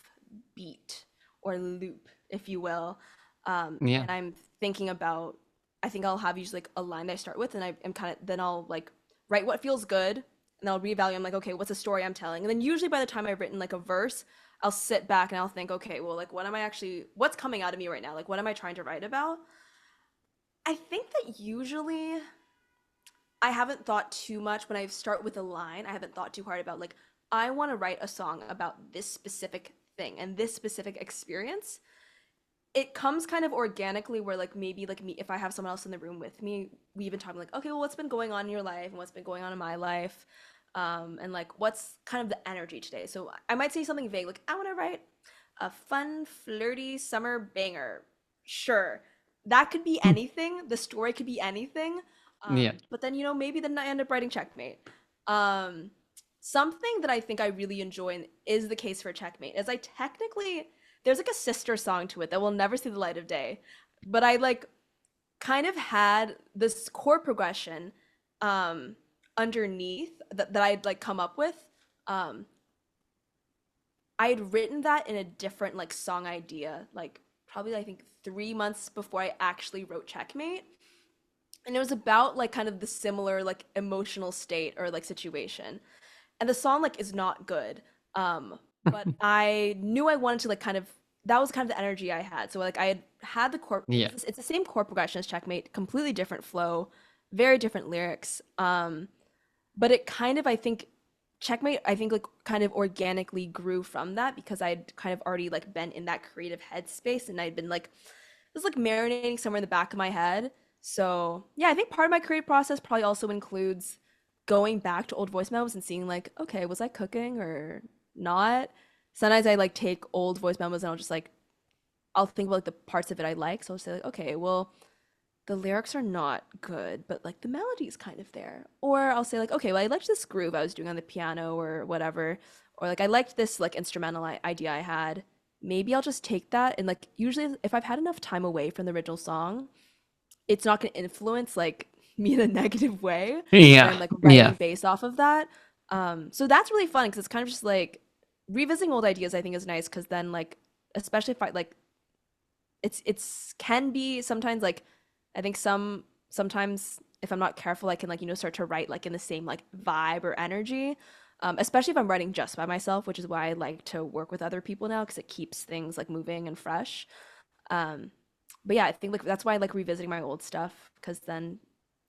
beat or loop, if you will. Yeah. And I'm thinking about I think I'll have usually like a line that I start with, and I am kind of then I'll like write what feels good, and I'll reevaluate. I'm like, okay, what's the story I'm telling? And then usually by the time I've written like a verse, I'll sit back and I'll think, okay, well, like what's coming out of me right now? Like what am I trying to write about? I think that usually I haven't thought too much when I start with a line. I haven't thought too hard about like I want to write a song about this specific thing and this specific experience. It comes kind of organically where like maybe like me if I have someone else in the room with me, we even talk like, okay, well, what's been going on in your life and what's been going on in my life, and like what's kind of the energy today. So I might say something vague like I want to write a fun, flirty summer banger. Sure, that could be anything. The story could be anything. Yeah. But then maybe then I end up writing checkmate. Um, Something that I think I really enjoy and is the case for checkmate is I technically there's like a sister song to it that will never see the light of day, but I like kind of had this chord progression um underneath that I'd like come up with. Um, I had written that in a different like song idea, like probably I think 3 months before I actually wrote Checkmate. And it was about like kind of the similar like emotional state or like situation. And the song like is not good. But I knew I wanted to like kind of that was kind of the energy I had. So like I had the chord Yeah. it's the same chord progression as Checkmate, completely different flow, very different lyrics. But it kind of Checkmate I think like kind of organically grew from that because I'd kind of already like been in that creative headspace, and I'd been like it was like marinating somewhere in the back of my head. So yeah, I think part of my creative process probably also includes going back to old voice memos and seeing like, okay, was I cooking or not? Sometimes I like take old voice memos and I'll think about like the parts of it I like. So I'll say like, okay, well, the lyrics are not good, but like the melody's kind of there. Or I'll say like, okay, well, I liked this groove I was doing on the piano or whatever, or like I liked this like instrumental idea I had. Maybe I'll just take that and like usually if I've had enough time away from the original song, it's not going to influence like me in a negative way when Yeah. I'm like Yeah. writing based off of that. So that's really fun because it's kind of just like revisiting old ideas. I think is nice because then like especially if I like it's can be sometimes like I think sometimes if I'm not careful, I can like start to write like in the same like vibe or energy. Especially if I'm writing just by myself, which is why I like to work with other people now because it keeps things like moving and fresh. Um, but yeah, I think like that's why I like revisiting my old stuff because then,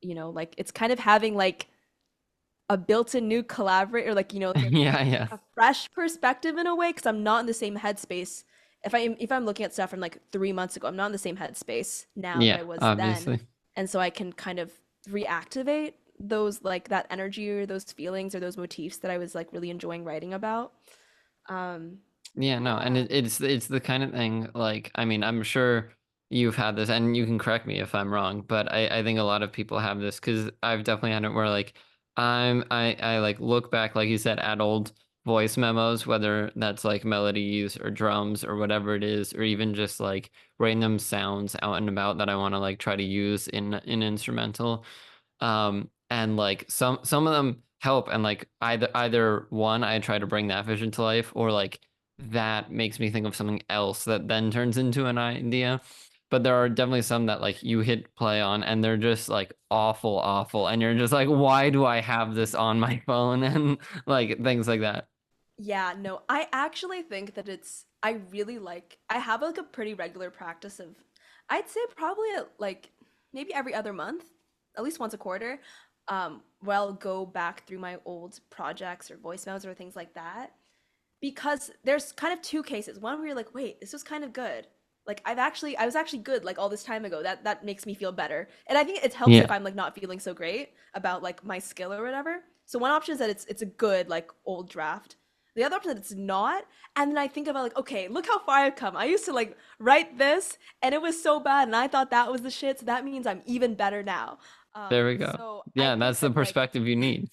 like it's kind of having like a built-in new collaborator, like like Yeah. Yeah. a fresh perspective in a way because I'm not in the same headspace. If I'm looking at stuff from like 3 months ago, I'm not in the same headspace now that Yeah. I was then, Obviously. and so I can kind of reactivate those like that energy or those feelings or those motifs that I was like really enjoying writing about. Um, Yeah, no, and yeah. it's the kind of thing, like, I mean, I'm sure you've had this, and you can correct me if I'm wrong, but I think a lot of people have this because I've definitely had it where like I like look back, like you said, at old voice memos, whether that's like melodies or drums or whatever it is, or even just like random sounds out and about that I want to like try to use in instrumental. And like some of them help, and like either one, I try to bring that vision to life, or like that makes me think of something else that then turns into an idea. But there are definitely some that like you hit play on and they're just like awful, and you're just like, why do I have this on my phone? And like things like that. Yeah, no, I actually think that I really like, I have like a pretty regular practice of, I'd say probably like maybe every other month, at least once a quarter, where I'll go back through my old projects or voicemails or things like that. Because there's kind of two cases. One where you're like, wait, this was kind of good. Like I was actually good like all this time ago. That makes me feel better. And I think it helps if Yeah. I'm like not feeling so great about like my skill or whatever. So one option is that it's a good like old draft. The other option is that it's not. And then I think about like, okay, look how far I've come. I used to like write this and it was so bad and I thought that was the shit. So that means I'm even better now. There we go. So I Yeah, think that's the that like perspective you need.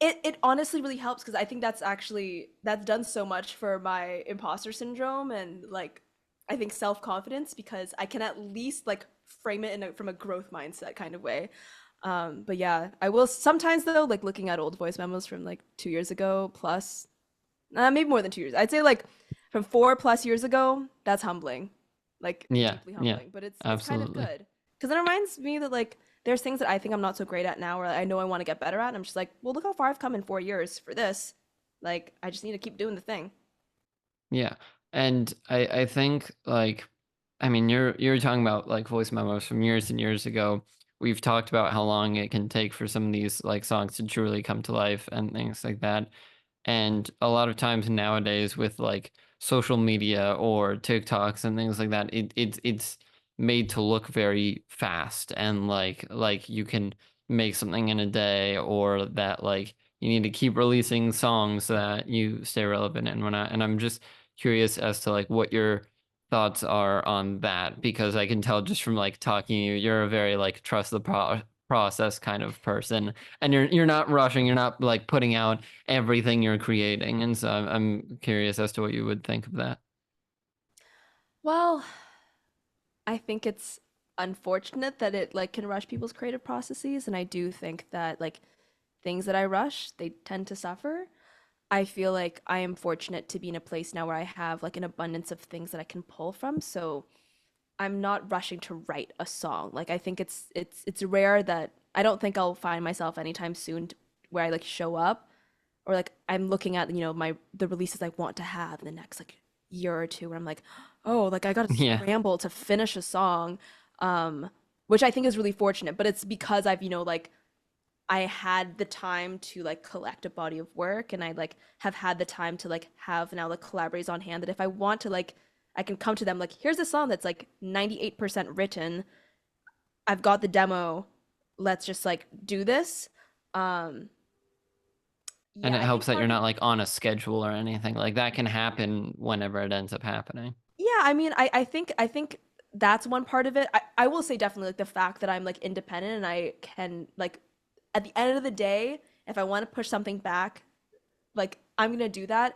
it honestly really helps because I think that's done so much for my imposter syndrome and like I think self-confidence because I can at least like frame it from a growth mindset kind of way. But yeah, I will sometimes though like looking at old voice memos from like 2 years ago plus, maybe more than 2 years. I'd say like from 4+ years ago. That's humbling, like Yeah, deeply yeah, humbling. But it's kind of absolutely. good because it reminds me that like there's things that I think I'm not so great at now, or I know I want to get better at. And I'm just like, well, look how far I've come in 4 years for this. Like I just need to keep doing the thing. Yeah. And I think like, I mean, you're talking about like voice memos from years and years ago. We've talked about how long it can take for some of these like songs to truly come to life and things like that. And a lot of times nowadays with like social media or TikToks and things like that, it's made to look very fast, and like you can make something in a day, or that like you need to keep releasing songs so that you stay relevant and whatnot. And I'm just curious as to like what your thoughts are on that, because I can tell just from like talking to you, you're a very like trust the process kind of person, and you're not rushing, you're not like putting out everything you're creating. And so I'm curious as to what you would think of that. Well, I think it's unfortunate that it like can rush people's creative processes, and I do think that like things that I rush, they tend to suffer. I feel like I am fortunate to be in a place now where I have like an abundance of things that I can pull from. So I'm not rushing to write a song. Like I think it's rare that I don't think I'll find myself anytime soon where I like show up or like I'm looking at my the releases I want to have in the next like year or two where I'm like, oh, like I got to Yeah. scramble to finish a song, um, which I think is really fortunate. But it's because I've like I had the time to like collect a body of work and I like have had the time to like have now the collaborators on hand that if I want to like I can come to them like here's a song that's like 98% written. I've got the demo. Let's just like do this. Um And yeah, it I think helps that you're part of not like on a schedule or anything like that. Can happen whenever it ends up happening. yeah, I mean I think that's one part of it. I will say definitely like the fact that I'm like independent and I can like at the end of the day, if I want to push something back, like I'm gonna do that.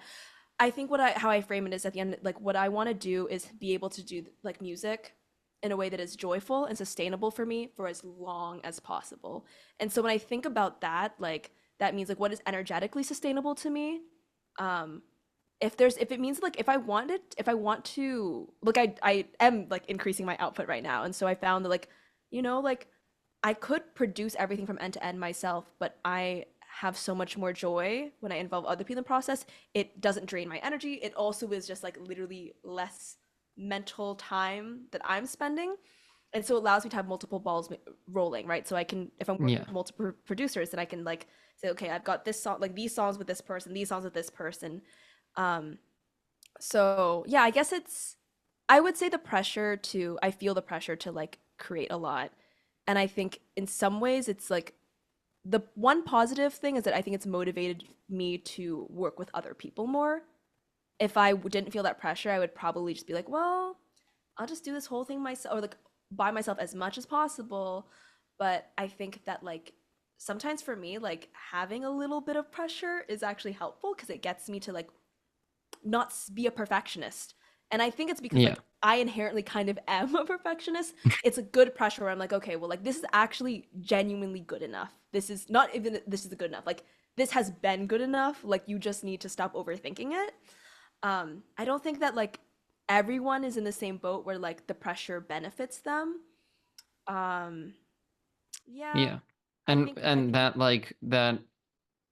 I think what I how I frame it is at the end, like what I want to do is be able to do like music in a way that is joyful and sustainable for me for as long as possible. And so when I think about that, like that means like what is energetically sustainable to me. Um, if it means like if I want to look, I am like increasing my output right now, and so I found that like like I could produce everything from end to end myself, but I have so much more joy when I involve other people in the process. It doesn't drain my energy. It also is just like literally less mental time that I'm spending. And so it allows me to have multiple balls rolling, right? So I can, if I'm working Yeah. with multiple producers, then I can like say, okay, I've got this song, like these songs with this person, these songs with this person. Um, so yeah, I guess I would say I feel the pressure to like create a lot. And I think in some ways it's like the one positive thing is that I think it's motivated me to work with other people more. If I didn't feel that pressure, I would probably just be like, well, I'll just do this whole thing myself or like by myself as much as possible. But I think that like sometimes for me, like having a little bit of pressure is actually helpful because it gets me to like not be a perfectionist. And I think it's because Yeah. like I inherently kind of am a perfectionist. It's a good pressure where I'm like, okay, well, like this is actually genuinely good enough. This is not even this is good enough. Like this has been good enough. Like you just need to stop overthinking it. I don't think that like everyone is in the same boat where like the pressure benefits them. Um, yeah, Yeah. I And think that like that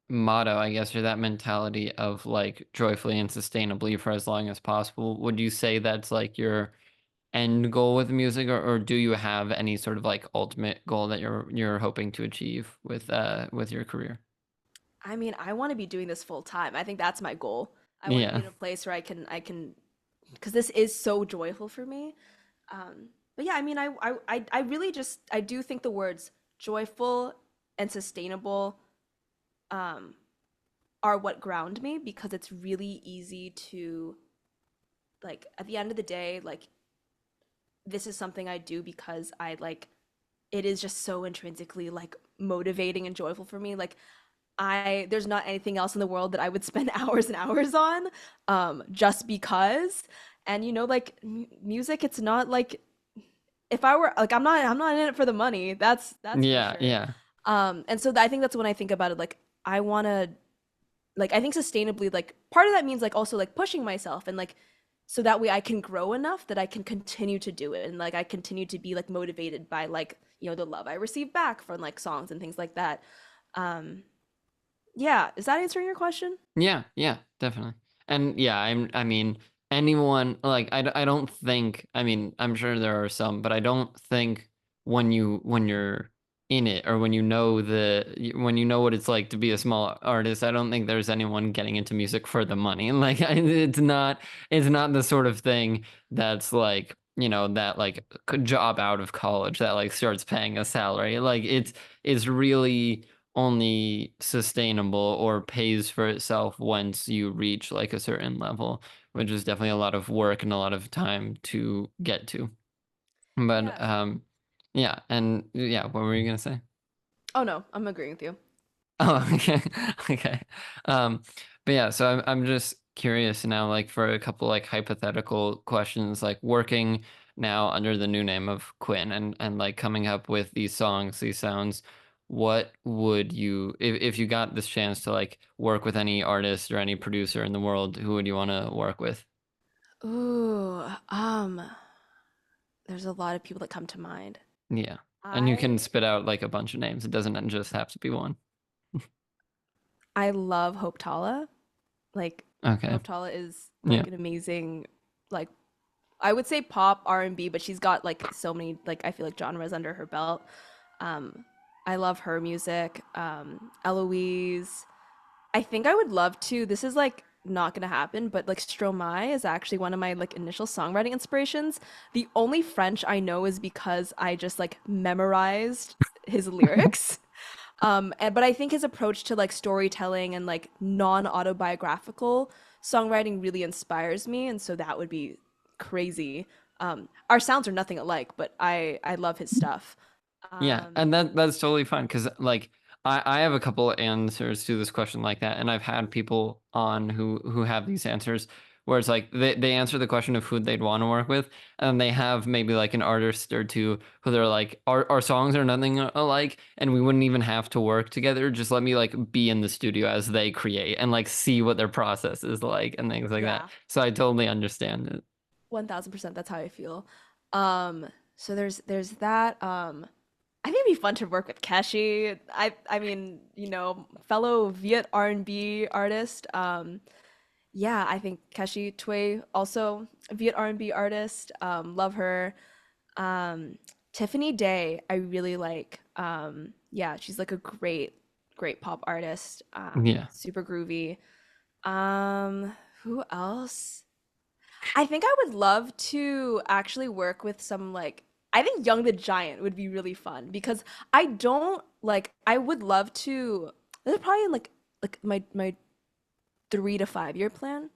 motto, I guess, or that mentality of like joyfully and sustainably for as long as possible, would you say that's like your end goal with music, or do you have any sort of like ultimate goal that you're hoping to achieve with your career? I mean, I want to be doing this full time. I think that's my goal. I want to be Yeah. in a place where I can because this is so joyful for me. But yeah, I mean, I really just I do think the words joyful and sustainable um, are what ground me because it's really easy to like at the end of the day, like this is something I do because I like it is just so intrinsically like motivating and joyful for me. Like I there's not anything else in the world that I would spend hours and hours on just because. And like music, it's not like if I were like I'm not in it for the money. That's for Yeah, sure. yeah. And so I think that's when I think about it like I want to like I think sustainably like part of that means like also like pushing myself and like so that way I can grow enough that I can continue to do it and like I continue to be like motivated by like the love I receive back from like songs and things like that. Um yeah, is that answering your question? Yeah, yeah, definitely. And yeah, I mean, anyone like I don't think, I mean, I'm sure there are some, but I don't think when you're in it, or when when you know what it's like to be a small artist, I don't think there's anyone getting into music for the money. Like it's not the sort of thing that's like, that like job out of college that like starts paying a salary. Like it's really only sustainable or pays for itself once you reach like a certain level, which is definitely a lot of work and a lot of time to get to. But Yeah. yeah, and yeah, what were you gonna say? Oh no, I'm agreeing with you. Oh, okay. Okay. Um, but yeah, so I'm just curious now, like for a couple like hypothetical questions, like working now under the new name of Quinn, and like coming up with these songs, these sounds, what would you, if you got this chance to like work with any artist or any producer in the world, who would you want to work with? Ooh, there's a lot of people that come to mind. Yeah. And you can I spit out like a bunch of names. It doesn't just have to be one. I love Hope Tala. Like Okay. Hope Tala is Yeah. like an amazing like I would say pop R&B, but she's got like so many like I feel like genres under her belt. Um I love her music. Eloise. I think I would love to. This is like not gonna happen, but like Stromae is actually one of my like initial songwriting inspirations. The only French I know is because I just like memorized his lyrics. But I think his approach to like storytelling and like non-autobiographical songwriting really inspires me, and so that would be crazy. Our sounds are nothing alike, but I love his stuff. Yeah, Um, and that's totally fine because like I have a couple of answers to this question like that, and I've had people on who have these answers where it's like they answer the question of who they'd want to work with, and they have maybe like an artist or two who they're like, our songs are nothing alike, and we wouldn't even have to work together. Just let me like be in the studio as they create and like see what their process is like and things like that. Yeah, So I totally understand it. 1000%. That's how I feel. Um, so there's that. I think it'd be fun to work with Keshi. I mean, fellow Viet R&B artist. Yeah, I think Keshi Tway also a Viet R&B artist. Love her. Tiffany Day, I really like. Yeah, she's like a great pop artist. Yeah. Super groovy. Who else? I think I would love to actually work with some like I think Young the Giant would be really fun because I don't like I would love to this is probably like my 3 to 5 year plan,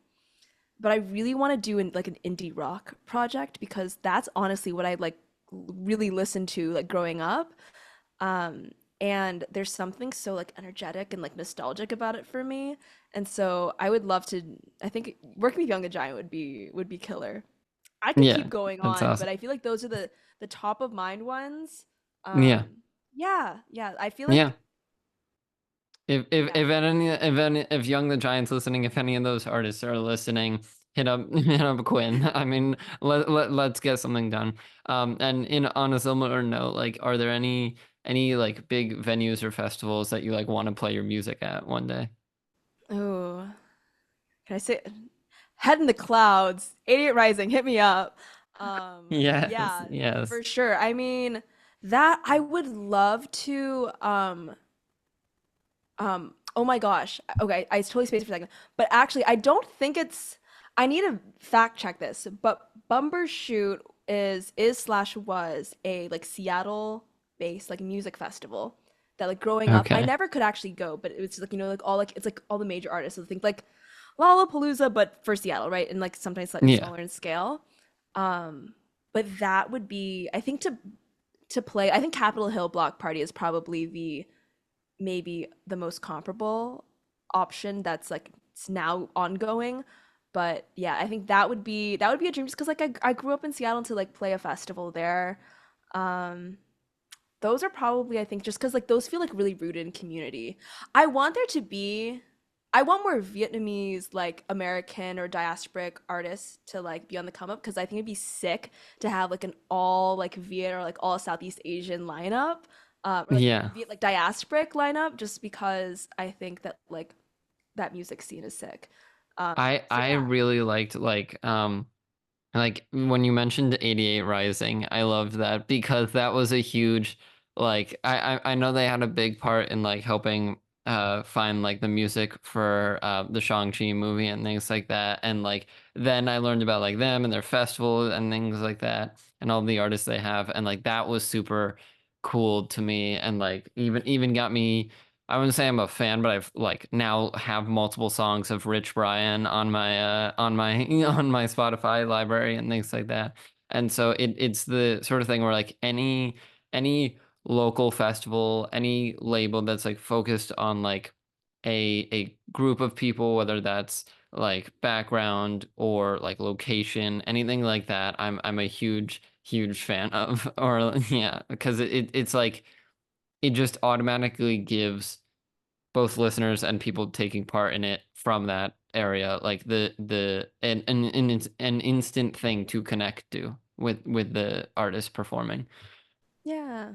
but I really want to do like an indie rock project because that's honestly what I like really listened to like growing up. Um, and there's something so like energetic and like nostalgic about it for me. And so I would love to, I think working with Young the Giant would be killer. I could Yeah. keep going That's on, but awesome. I feel like those are the top of mind ones. Yeah. Yeah, yeah. I feel Yeah. like If yeah. any if Young the Giants listening, if any of those artists are listening, hit up hit up Quinn. I mean, let's get something done. And in on a similar note, like, are there any like big venues or festivals that you like want to play your music at one day? Oh, can I say Head in the Clouds, 88 Rising, hit me up. Yes, Yeah, yes. for sure. I mean, that I would love to oh my gosh. Okay, I totally spaced for a second. But actually, I don't think it's I need to fact check this, but Bumbershoot is slash was a like Seattle based like music festival that like growing up I Okay. never could actually go, but it was like like all like it's like all the major artists. So think like Lollapalooza, but for Seattle, right? And like sometimes slightly Yeah. smaller in scale. Um, but that would be I think to play, I think Capitol Hill Block Party is probably the maybe the most comparable option that's like it's now ongoing. But yeah, I think that would be a dream just because like I grew up in Seattle to like play a festival there. Um, those are probably I think just because like those feel like really rooted in community. I want there to be I want more Vietnamese like American or diasporic artists to like be on the come up because I think it'd be sick to have like an all like Viet or like all Southeast Asian lineup, or like Yeah. Viet like diasporic lineup just because I think that like that music scene is sick. So I yeah. really liked like when you mentioned 88 Rising, I loved that because that was a huge like I know they had a big part in like helping find like the music for the Shang-Chi movie and things like that. And like then I learned about like them and their festival and things like that and all the artists they have and like that was super cool to me and like even got me. I wouldn't say I'm a fan, but I've like now have multiple songs of Rich Brian on my on my Spotify library and things like that. And so it's the sort of thing where like any local festival, any label that's like focused on like a group of people, whether that's like background or like location, anything like that, I'm a huge fan of. Or yeah, because it's like it just automatically gives both listeners and people taking part in it from that area like the an instant thing to connect to with the artist performing. Yeah.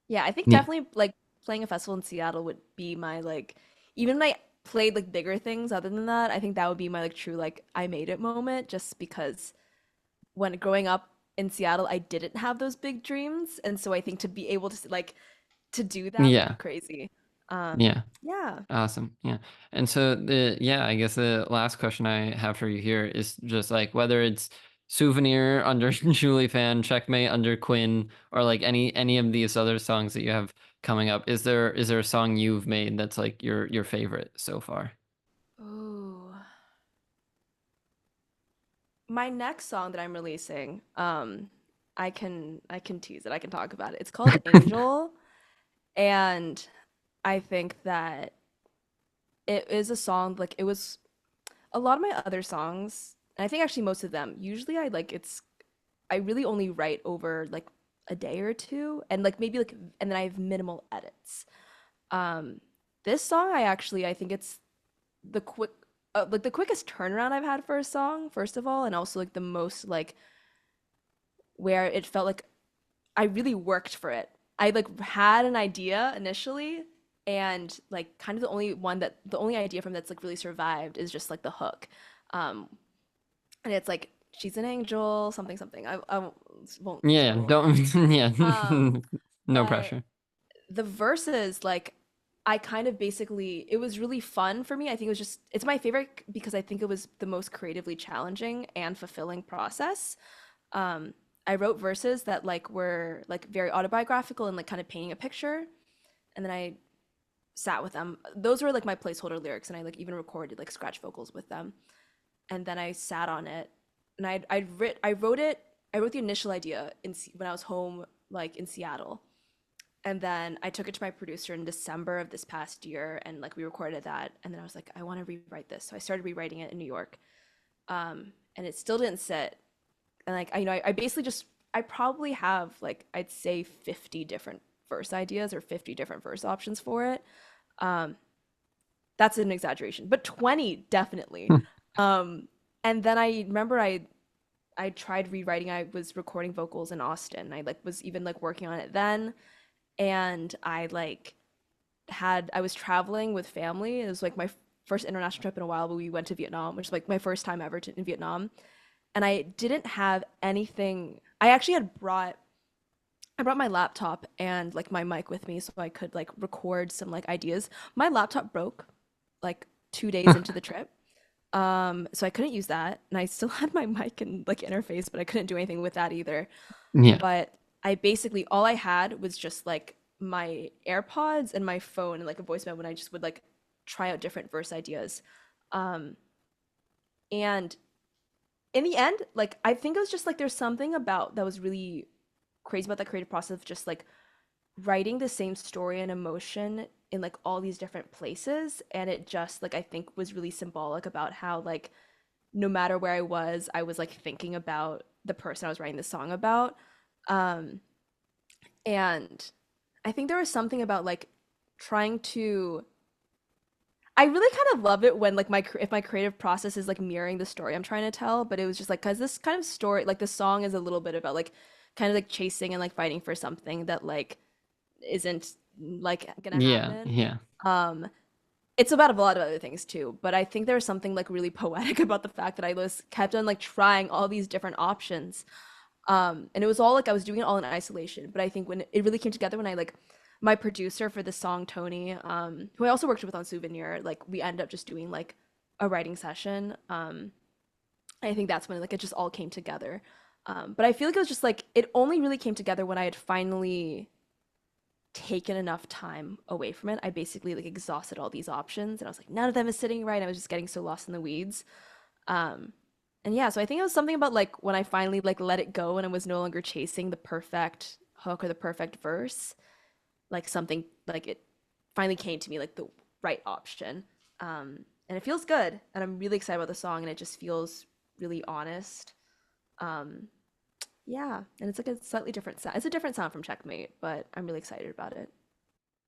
Yeah, I think Yeah. definitely like playing a festival in Seattle would be my like even when I played like bigger things other than that, I think that would be my like true like I made it moment just because when growing up in Seattle, I didn't have those big dreams, and so I think to be able to like to do that would be Yeah. crazy. Yeah. Yeah. Awesome. Yeah. And so I guess the last question I have for you here is just like whether it's Souvenir under Julie Fan, Checkmate under Quinn, or like any of these other songs that you have coming up. Is there a song you've made that's like your favorite so far? Oh, my next song that I'm releasing, I can tease it. I can talk about it. It's called Angel, and I think that it is a song like it was a lot of my other songs, and I think actually most of them, usually I really only write over like a day or two and like maybe like and then I have minimal edits. Um this song I think it's the quick like the quickest turnaround I've had for a song, first of all, and also like the most like where it felt like I really worked for it. I like had an idea initially and like kind of the only idea from that's like really survived is just like the hook. Um and it's like she's an angel, something something. I won't Yeah, spoil it. don't yeah. Um No but pressure. the verses like I kind of basically it was really fun for me. I think it was just it's my favorite because I think it was the most creatively challenging and fulfilling process. Um, I wrote verses that like were like very autobiographical and like kind of painting a picture, and then I sat with them. Those were like my placeholder lyrics, and I like even recorded like scratch vocals with them. And then I sat on it, and I wrote it. I wrote the initial idea when I was home, like in Seattle, and then I took it to my producer in December of this past year, and like we recorded that. And then I was like, I want to rewrite this, so I started rewriting it in New York, and it still didn't sit. And like I basically just I probably have like I'd say 50 different verse ideas or 50 different verse options for it. Um, that's an exaggeration, but 20 definitely. Um, and then I remember I tried rewriting. I was recording vocals in Austin. I like was even like working on it then, and I was traveling with family. It was like my first international trip in a while, but we went to Vietnam, which is like my first time ever in Vietnam. And I didn't have anything. I brought my laptop and like my mic with me so I could like record some like ideas. My laptop broke like 2 days into the trip. So I couldn't use that. And I still had my mic and like interface, but I couldn't do anything with that either. Yeah. But I basically all I had was just like my AirPods and my phone and like a voice memo when I just would like try out different verse ideas. Um, and in the end, like I think it was just like there's something about that was really crazy about that creative process of just like writing the same story and emotion in like all these different places. And it just like I think was really symbolic about how like no matter where I was like thinking about the person I was writing the song about. Um, and I think there was something about like trying to I really kind of love it when like if my creative process is like mirroring the story I'm trying to tell, but it was just like because this kind of story, like the song is a little bit about like kind of like chasing and like fighting for something that like isn't like gonna Yeah, happen. yeah. Um, it's about a lot of other things too, but I think there's something like really poetic about the fact that I was kept on like trying all these different options. And it was all like I was doing it all in isolation. But I think when it really came together, when I like my producer for the song, Tony, who I also worked with on Souvenir, like we ended up just doing like a writing session. I think that's when like it just all came together. But I feel like it was just like it only really came together when I had finally taken enough time away from it. I basically like exhausted all these options, and I was like, none of them is sitting right. I was just getting so lost in the weeds. Um, and yeah, so I think it was something about like when I finally like let it go and I was no longer chasing the perfect hook or the perfect verse, like something like it finally came to me like the right option. And it feels good, and I'm really excited about the song, and it just feels really honest. Um, yeah, and it's like a slightly different sound. It's a different sound from Checkmate, but I'm really excited about it.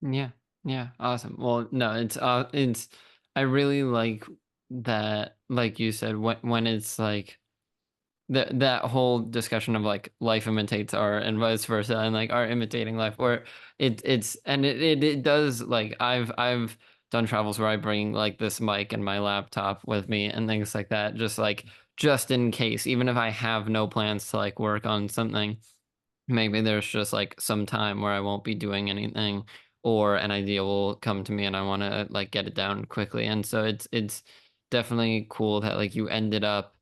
Yeah. Yeah. Awesome. Well, no, it's I really like that, like you said, when it's like that whole discussion of like life imitates art and vice versa, and like art imitating life, or it's and it does, like I've done travels where I bring like this mic and my laptop with me and things like that, just in case, even if I have no plans to like work on something. Maybe there's just like some time where I won't be doing anything, or an idea will come to me and I want to like get it down quickly. And so it's definitely cool that like you ended up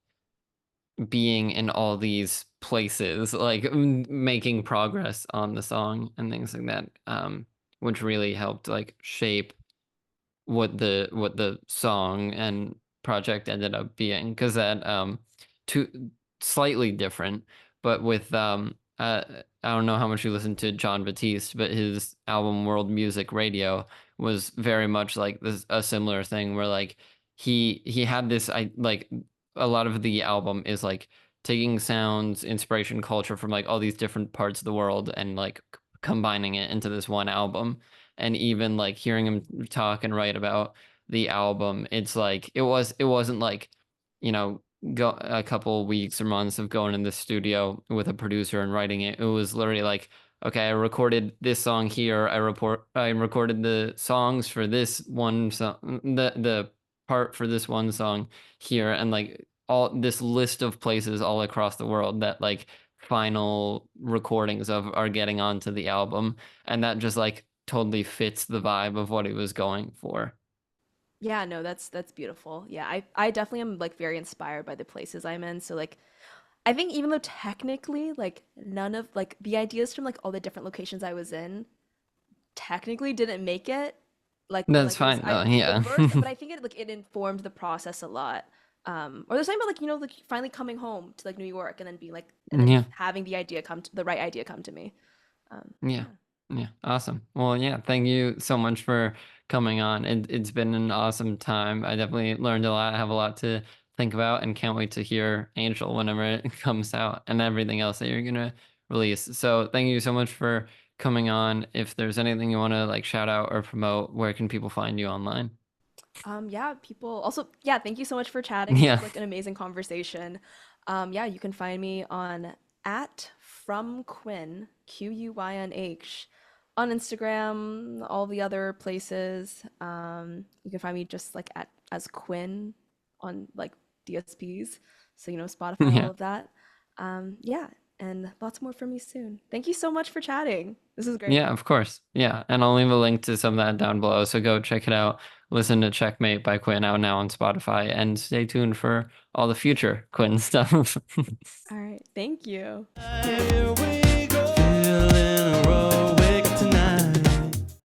being in all these places, like making progress on the song and things like that, which really helped like shape what the song and project ended up being. Because that two slightly different, but with I don't know how much you listen to John Batiste, but his album World Music Radio was very much like this, a similar thing where like he had this, I like, a lot of the album is like taking sounds, inspiration, culture from like all these different parts of the world and like combining it into this one album. And even like hearing him talk and write about the album, it's like it wasn't like, you know, go a couple weeks or months of going in the studio with a producer and writing it. It was literally like, okay, I recorded this song here. I recorded the songs for this one song, the part for this one song here, and like all this list of places all across the world that like final recordings of are getting onto the album, and that just like totally fits the vibe of what he was going for. Yeah, no, that's beautiful. Yeah, I definitely am like very inspired by the places I'm in. So like I think even though technically like none of like the ideas from like all the different locations I was in technically didn't make it That's like was fine I though, the yeah. first, but I think it like it informed the process a lot. Or there's something about like like finally coming home to like New York and then being like and then Yeah. having the right idea come to me. Yeah. Yeah. Yeah. Awesome. Well, yeah, thank you so much for coming on. It's been an awesome time. I definitely learned a lot. I have a lot to think about and can't wait to hear Angel whenever it comes out and everything else that you're gonna release. So thank you so much for coming on. If there's anything you want to like shout out or promote, where can people find you online? Yeah, people also, yeah, thank you so much for chatting. This Yeah. was like an amazing conversation. Yeah, you can find me on at from Quynh, Quynh, on Instagram, all the other places. You can find me just like at as Quynh on like DSPs. So, Spotify, all Yeah. of that. Yeah, and lots more from me soon. Thank you so much for chatting. This is great. Yeah, of course. Yeah. And I'll leave a link to some of that down below. So go check it out. Listen to Checkmate by Quinn out now on Spotify and stay tuned for all the future Quinn stuff. All right, thank you. Here we go. Feeling